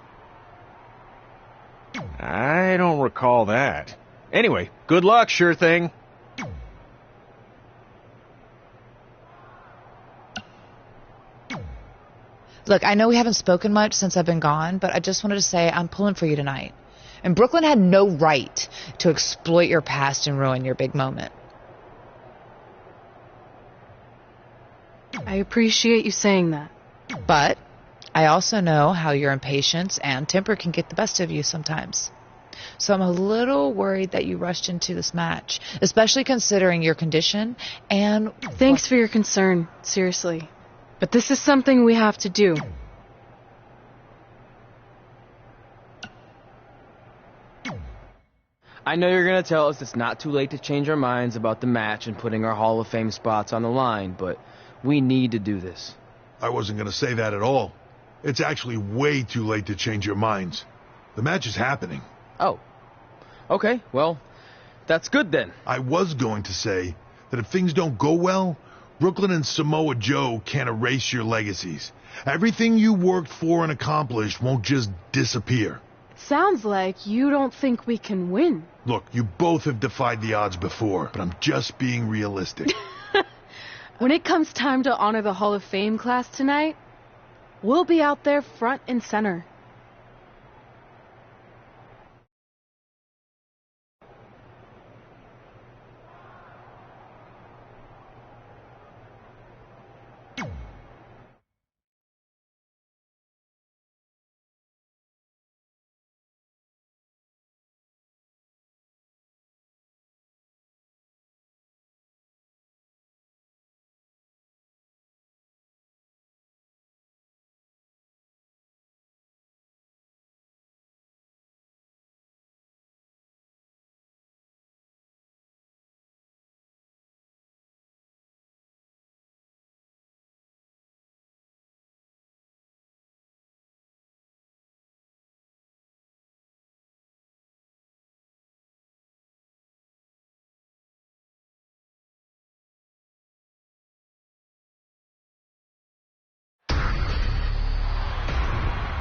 Speaker 10: I don't recall that. Anyway, good luck, Sure Thing.
Speaker 11: Look, I know we haven't spoken much since I've been gone, but I just wanted to say I'm pulling for you tonight. And Brooklyn had no right to exploit your past and ruin your big moment.
Speaker 6: I appreciate you saying that.
Speaker 11: But I also know how your impatience and temper can get the best of you sometimes. So I'm a little worried that you rushed into this match, especially considering your condition and...
Speaker 6: Thanks for your concern, seriously. But this is something we have to do.
Speaker 7: I know you're going to tell us it's not too late to change our minds about the match and putting our Hall of Fame spots on the line, but we need to do this.
Speaker 9: I wasn't going to say that at all. It's actually way too late to change your minds. The match is happening.
Speaker 7: Oh. Okay, well, that's good then.
Speaker 9: I was going to say that if things don't go well, Brooklyn and Samoa Joe can't erase your legacies. Everything you worked for and accomplished won't just disappear.
Speaker 6: Sounds like you don't think we can win.
Speaker 9: Look, you both have defied the odds before, but I'm just being realistic.
Speaker 6: When it comes time to honor the Hall of Fame class tonight, we'll be out there front and center.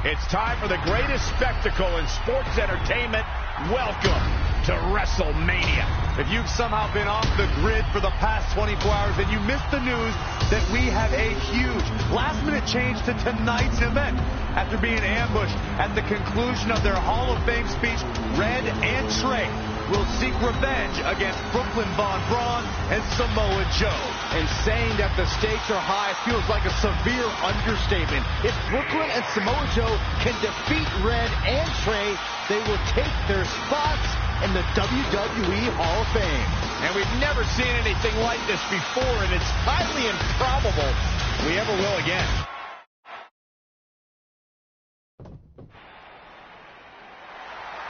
Speaker 1: It's time for the greatest spectacle in sports entertainment. Welcome to WrestleMania.
Speaker 2: If you've somehow been off the grid for the past 24 hours, then you missed the news that we have a huge last-minute change to tonight's event. After being ambushed at the conclusion of their Hall of Fame speech, Red and Trey will seek revenge against Brooklyn Von Braun and Samoa Joe.
Speaker 4: And saying that the stakes are high feels like a severe understatement. If Brooklyn and Samoa Joe can defeat Red and Trey, they will take their spots in the WWE Hall of Fame.
Speaker 1: And we've never seen anything like this before, and it's highly improbable we ever will again.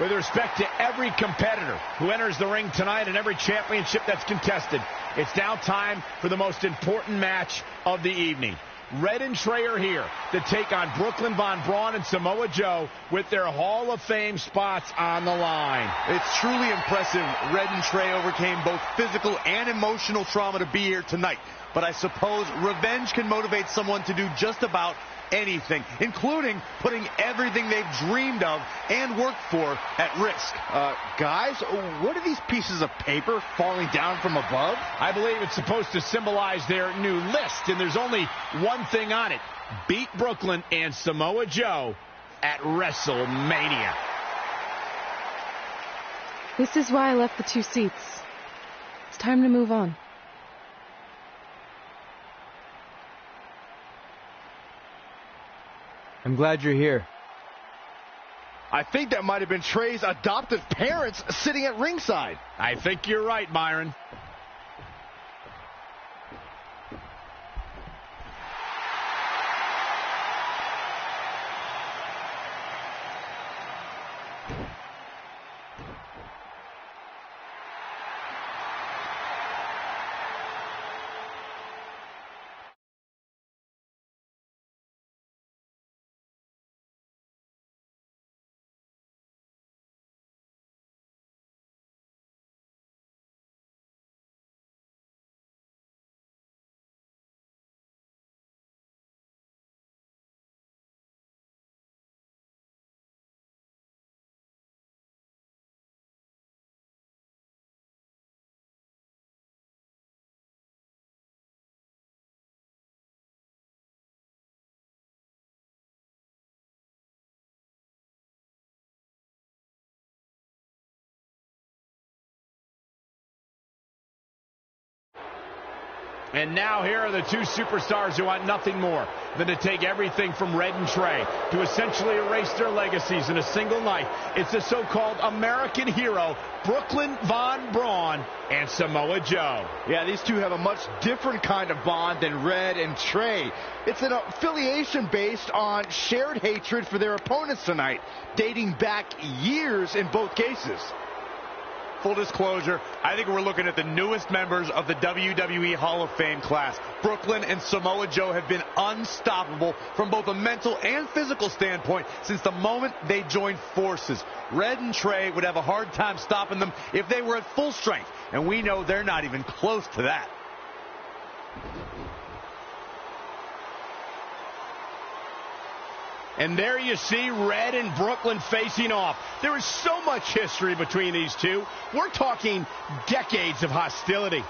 Speaker 1: With respect to every competitor who enters the ring tonight and every championship that's contested, it's now time for the most important match of the evening. Red and Trey are here to take on Brooklyn Von Braun and Samoa Joe with their Hall of Fame spots on the line.
Speaker 2: It's truly impressive Red and Trey overcame both physical and emotional trauma to be here tonight. But I suppose revenge can motivate someone to do just about anything, including putting everything they've dreamed of and worked for at risk.
Speaker 4: Guys, what are these pieces of paper falling down from above?
Speaker 1: I believe it's supposed to symbolize their new list, and there's only one thing on it. Beat Brooklyn and Samoa Joe at WrestleMania.
Speaker 6: This is why I left the 2 seats. It's time to move on.
Speaker 7: I'm glad you're here.
Speaker 4: I think that might have been Trey's adoptive parents sitting at ringside.
Speaker 1: I think you're right, Myron. And now here are the two superstars who want nothing more than to take everything from Red and Trey to essentially erase their legacies in a single night. It's the so-called American hero, Brooklyn Von Braun and Samoa Joe.
Speaker 4: Yeah, these two have a much different kind of bond than Red and Trey. It's an affiliation based on shared hatred for their opponents tonight, dating back years in both cases.
Speaker 2: Full disclosure, I think we're looking at the newest members of the WWE Hall of Fame class. Brooklyn and Samoa Joe have been unstoppable from both a mental and physical standpoint since the moment they joined forces. Red and Trey would have a hard time stopping them if they were at full strength, and we know they're not even close to that.
Speaker 1: And there you see Red and Brooklyn facing off. There is so much history between these two. We're talking decades of hostility.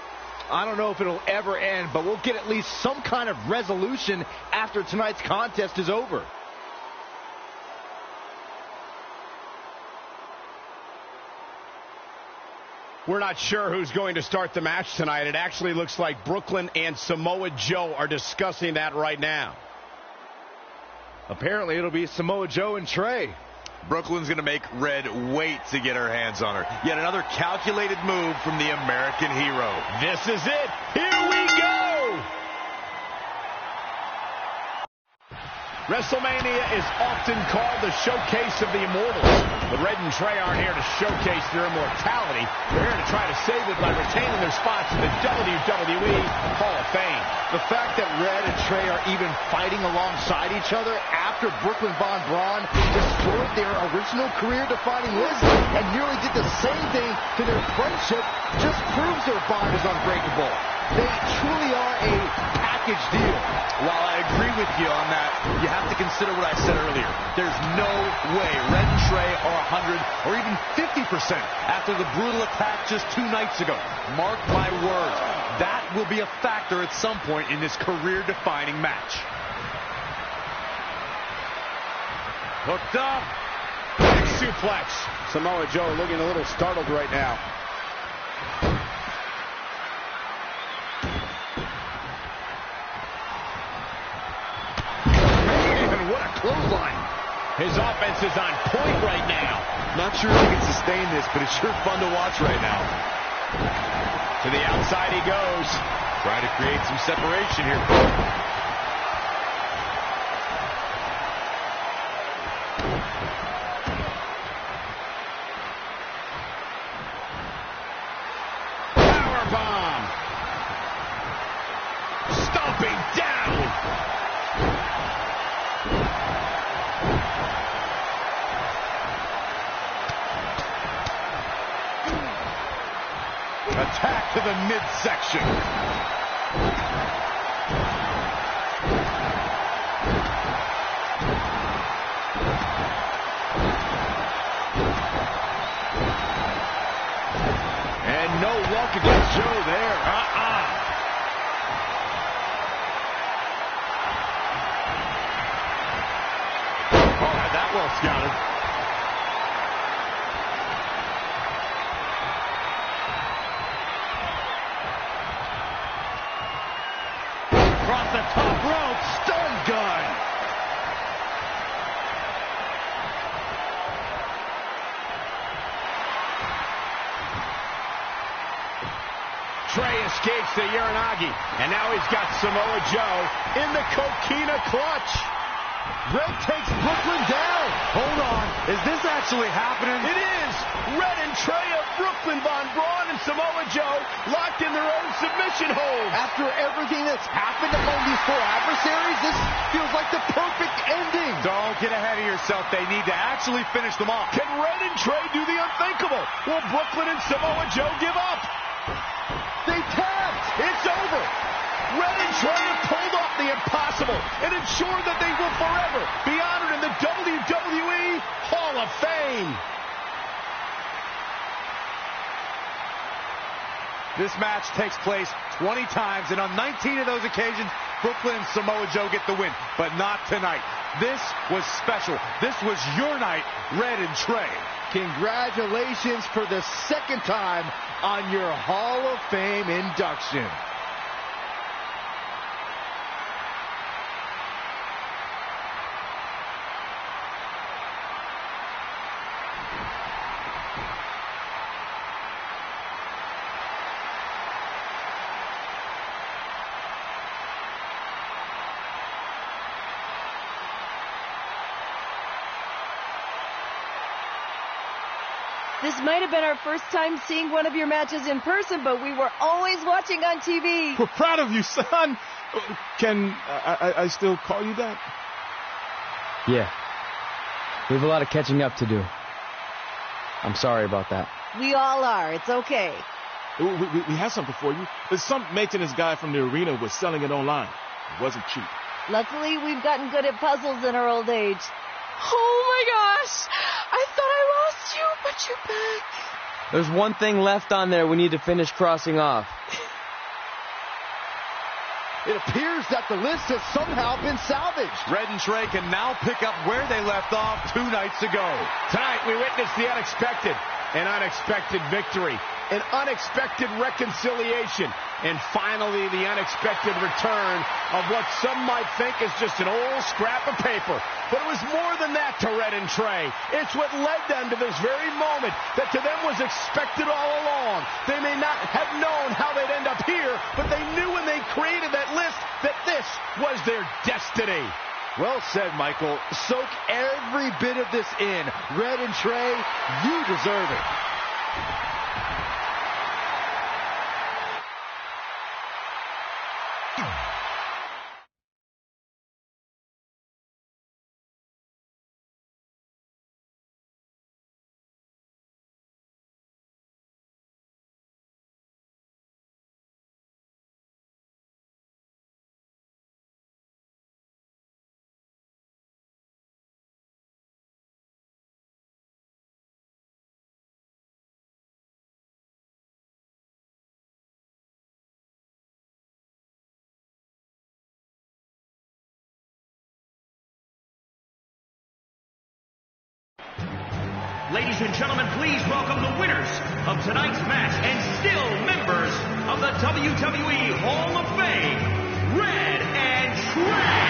Speaker 4: I don't know if it'll ever end, but we'll get at least some kind of resolution after tonight's contest is over.
Speaker 1: We're not sure who's going to start the match tonight. It actually looks like Brooklyn and Samoa Joe are discussing that right now.
Speaker 4: Apparently, it'll be Samoa Joe and Trey.
Speaker 2: Brooklyn's going to make Red wait to get her hands on her. Yet another calculated move from the American hero.
Speaker 1: This is it. Here we go. WrestleMania is often called the showcase of the immortals. But Red and Trey aren't here to showcase their immortality. They're here to try to save it by retaining their spots in the WWE Hall of Fame.
Speaker 4: The fact that Red and Trey are even fighting alongside each other after Brooklyn Von Braun destroyed their original career-defining list and nearly did the same thing to their friendship just proves their bond is unbreakable. They truly are a package deal.
Speaker 2: While I agree with you on that, you have to consider what I said earlier. There's no way Red and Trey are 100 or even 50% after the brutal attack just 2 nights ago. Mark my words, that will be a factor at some point in this career-defining match.
Speaker 1: Hooked up. Big suplex. Samoa Joe looking a little startled right now. Man, what a clothesline. His offense is on point right now.
Speaker 2: Not sure if he can sustain this, but it's sure fun to watch right now.
Speaker 1: To the outside he goes.
Speaker 2: Trying to create some separation here.
Speaker 1: Powerbomb. Stomping down.
Speaker 2: Attack to the midsection.
Speaker 1: And no walk against Joe there. Oh, had that well scouted. Across the top rope, stun gun. Trey escapes the Uranagi, and now he's got Samoa Joe in the Coquina clutch.
Speaker 2: Red takes Brooklyn down. Hold on. Is this actually happening?
Speaker 1: It is. Red and Trey of Brooklyn, Von Braun and Samoa Joe locked in their own submission holds.
Speaker 4: After everything that's happened among these four adversaries, this feels like the perfect ending.
Speaker 2: Don't get ahead of yourself. They need to actually finish them off.
Speaker 1: Can Red and Trey do the unthinkable? Will Brooklyn and Samoa Joe give up?
Speaker 4: They tapped.
Speaker 1: It's over. Red and Trey have pulled off the impossible and ensured that they will forever be honored in the WWE Hall of Fame.
Speaker 2: This match takes place 20 times, and on 19 of those occasions, Brooklyn and Samoa Joe get the win, but not tonight. This was special. This was your night, Red and Trey.
Speaker 4: Congratulations for the second time on your Hall of Fame induction.
Speaker 12: This might have been our first time seeing one of your matches in person, but we were always watching on TV.
Speaker 13: We're proud of you, son. Can I still call you that?
Speaker 7: Yeah. We have a lot of catching up to do. I'm sorry about that.
Speaker 12: We all are. It's okay.
Speaker 13: We have something for you. Some maintenance guy from the arena was selling it online. It wasn't cheap.
Speaker 12: Luckily, we've gotten good at puzzles in our old age.
Speaker 6: Oh my gosh! I thought I lost you, but you're back.
Speaker 7: There's one thing left on there we need to finish crossing off.
Speaker 4: It appears that the list has somehow been salvaged.
Speaker 2: Red and Trey can now pick up where they left off 2 nights ago.
Speaker 1: Tonight, we witnessed the unexpected, an unexpected victory, an unexpected reconciliation, and finally the unexpected return of what some might think is just an old scrap of paper. But it was more than that to Red and Trey. It's what led them to this very moment that to them was expected all along. They may not have known how they'd end up here, but they knew when they created that list that this was their destiny.
Speaker 4: Well said, Michael. Soak every bit of this in. Red and Trey, you deserve it.
Speaker 3: Ladies and gentlemen, please welcome the winners of tonight's match and still members of the WWE Hall of Fame, Red and Trey.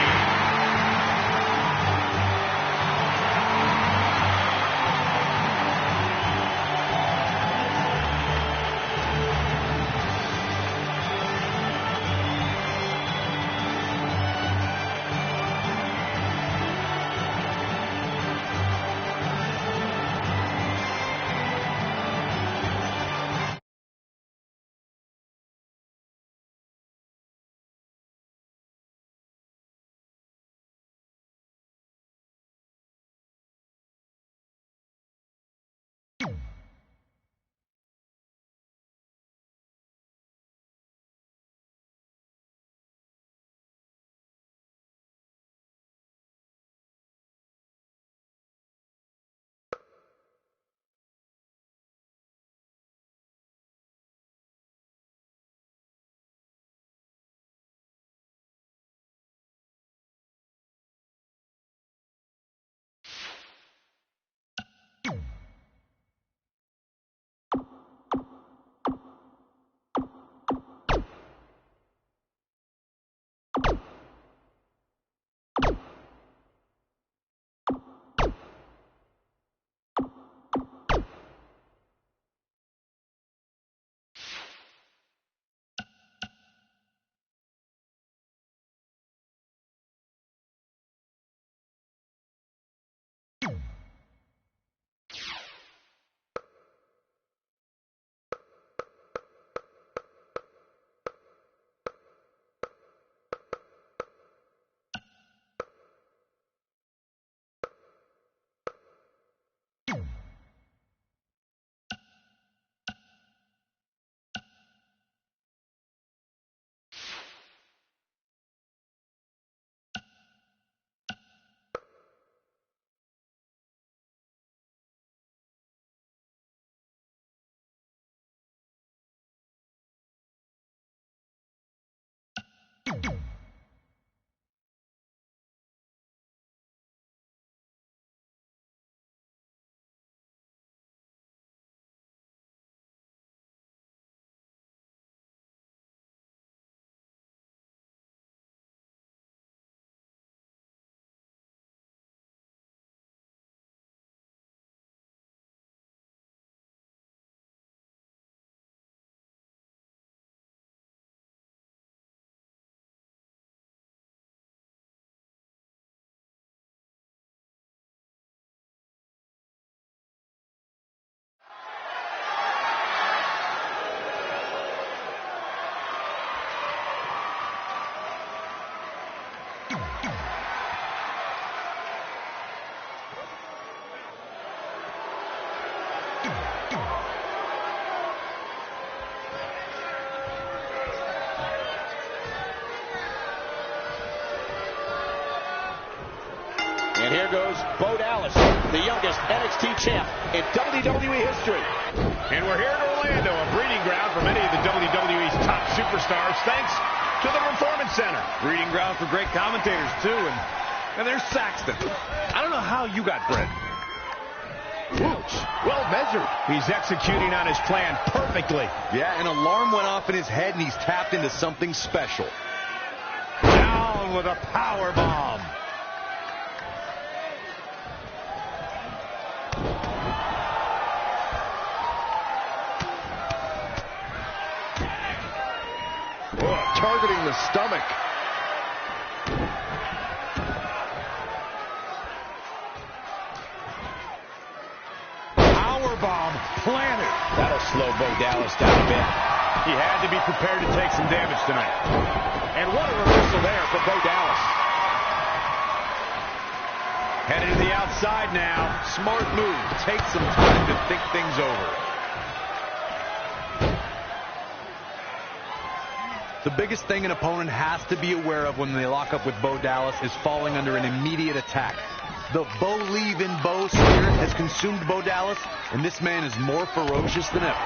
Speaker 1: And here goes Bo Dallas, the youngest NXT champ in WWE history.
Speaker 3: And we're here in Orlando, a breeding ground for many of the WWE's top superstars, thanks to the Performance Center. Breeding ground for great commentators, too. And there's Saxton. I don't know how you got bred. Whoosh, well measured. He's executing on his plan perfectly.
Speaker 2: Yeah, an alarm went off in his head, and he's tapped into something special.
Speaker 3: Down with a power bomb.
Speaker 1: Targeting the stomach.
Speaker 3: Powerbomb planted.
Speaker 1: That'll slow Bo Dallas down a bit.
Speaker 3: He had to be prepared to take some damage tonight. And what a reversal there for Bo Dallas. Headed to the outside now.
Speaker 2: Smart move. Take some time to think things over. The biggest thing an opponent has to be aware of when they lock up with Bo Dallas is falling under an immediate attack. The believe in Bo spirit has consumed Bo Dallas, and this man is more ferocious than ever.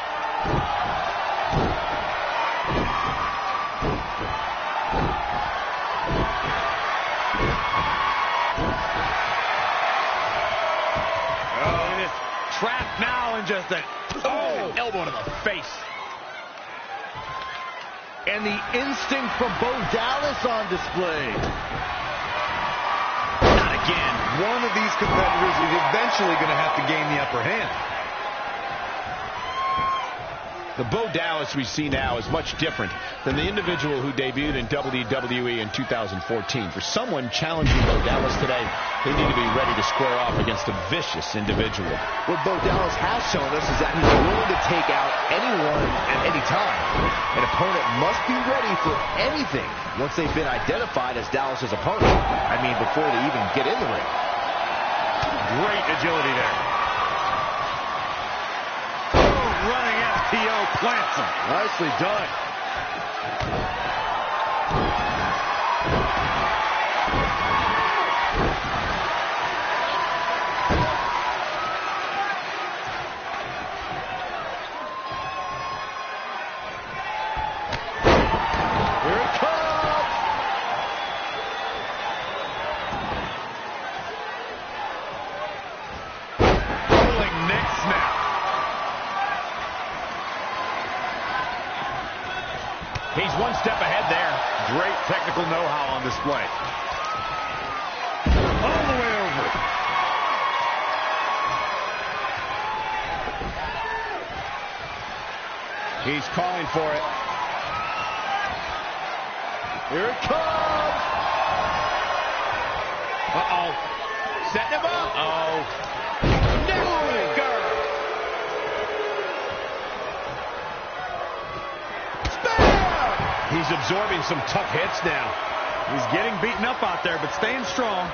Speaker 3: Oh, trapped now and just an elbow to the face.
Speaker 4: And the instinct from Bo Dallas on display.
Speaker 3: Not again.
Speaker 2: One of these competitors is eventually going to have to gain the upper hand.
Speaker 1: The Bo Dallas we see now is much different than the individual who debuted in WWE in 2014. For someone challenging Bo Dallas today, they need to be ready to square off against a vicious individual.
Speaker 4: What Bo Dallas has shown us is that he's willing to take out anyone at any time. An opponent must be ready for anything once they've been identified as Dallas's opponent. I mean, before they even get in the ring.
Speaker 3: Great agility there. Running FTO plants him.
Speaker 4: Nicely done. Here it comes.
Speaker 3: Rolling neck snap. He's one step ahead there. Great technical know-how on display. All the way over. He's calling for it.
Speaker 4: Here it comes.
Speaker 3: Uh-oh. Setting him up. Uh-oh. Neckbreaker. He's absorbing some tough hits now. He's getting beaten up out there, but staying strong.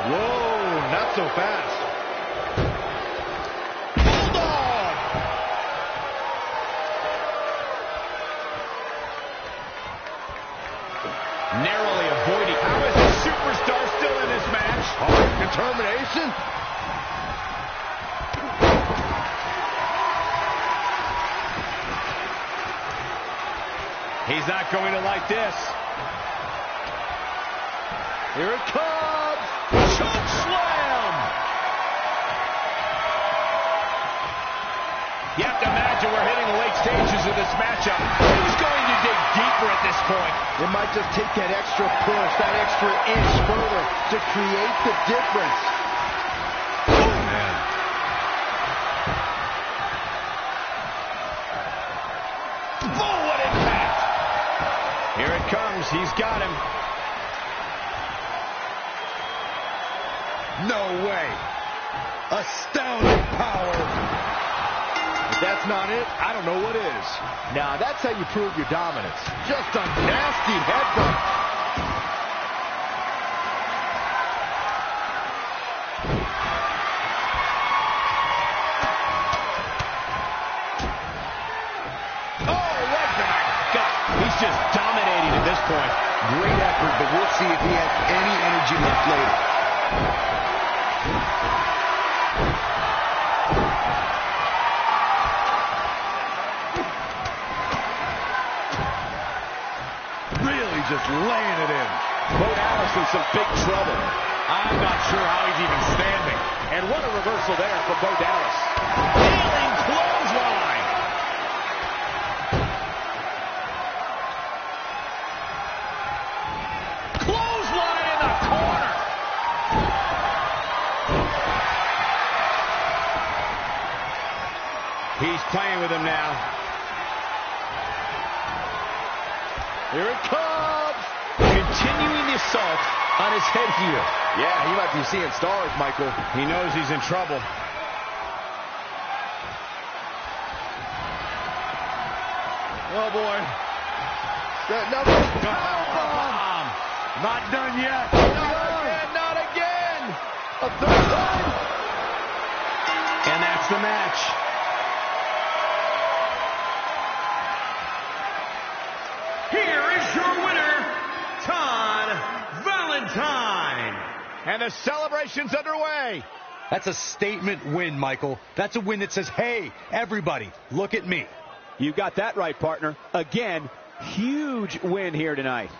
Speaker 4: Whoa, not so fast.
Speaker 3: Narrowly avoiding. How is the superstar still in this match?
Speaker 4: Hard determination.
Speaker 3: He's not going to like this.
Speaker 4: Here it comes.
Speaker 3: Choke slam. You have to imagine we're hitting the late stages of this matchup. Who's going to dig deeper at this point?
Speaker 4: It might just take that extra push, that extra inch further to create the difference.
Speaker 3: Oh, man. Oh, what impact. Here it comes. He's got him.
Speaker 1: No way. Astounding power.
Speaker 3: If that's not it, I don't know what is.
Speaker 1: Now, that's how you prove your dominance. Just a nasty headbutt.
Speaker 3: Just dominating at this point.
Speaker 1: Great effort, but we'll see if he has any energy left later. Really just laying it in.
Speaker 3: Bo Dallas in some big trouble. I'm not sure how he's even standing. And what a reversal there for Bo Dallas. Kneeling clothesline. He's playing with him now.
Speaker 1: Here it comes. Continuing the assault on his head here.
Speaker 3: Yeah, he might be seeing stars, Michael. He knows he's in trouble.
Speaker 1: Oh, boy. Another powerbomb. Not done yet. Not again. A third time.
Speaker 3: And that's the match.
Speaker 1: Here is your winner, Todd Valentine.
Speaker 3: And the celebration's underway.
Speaker 2: That's a statement win, Michael. That's a win that says, hey, everybody, look at me.
Speaker 3: You got that right, partner. Again, huge win here tonight.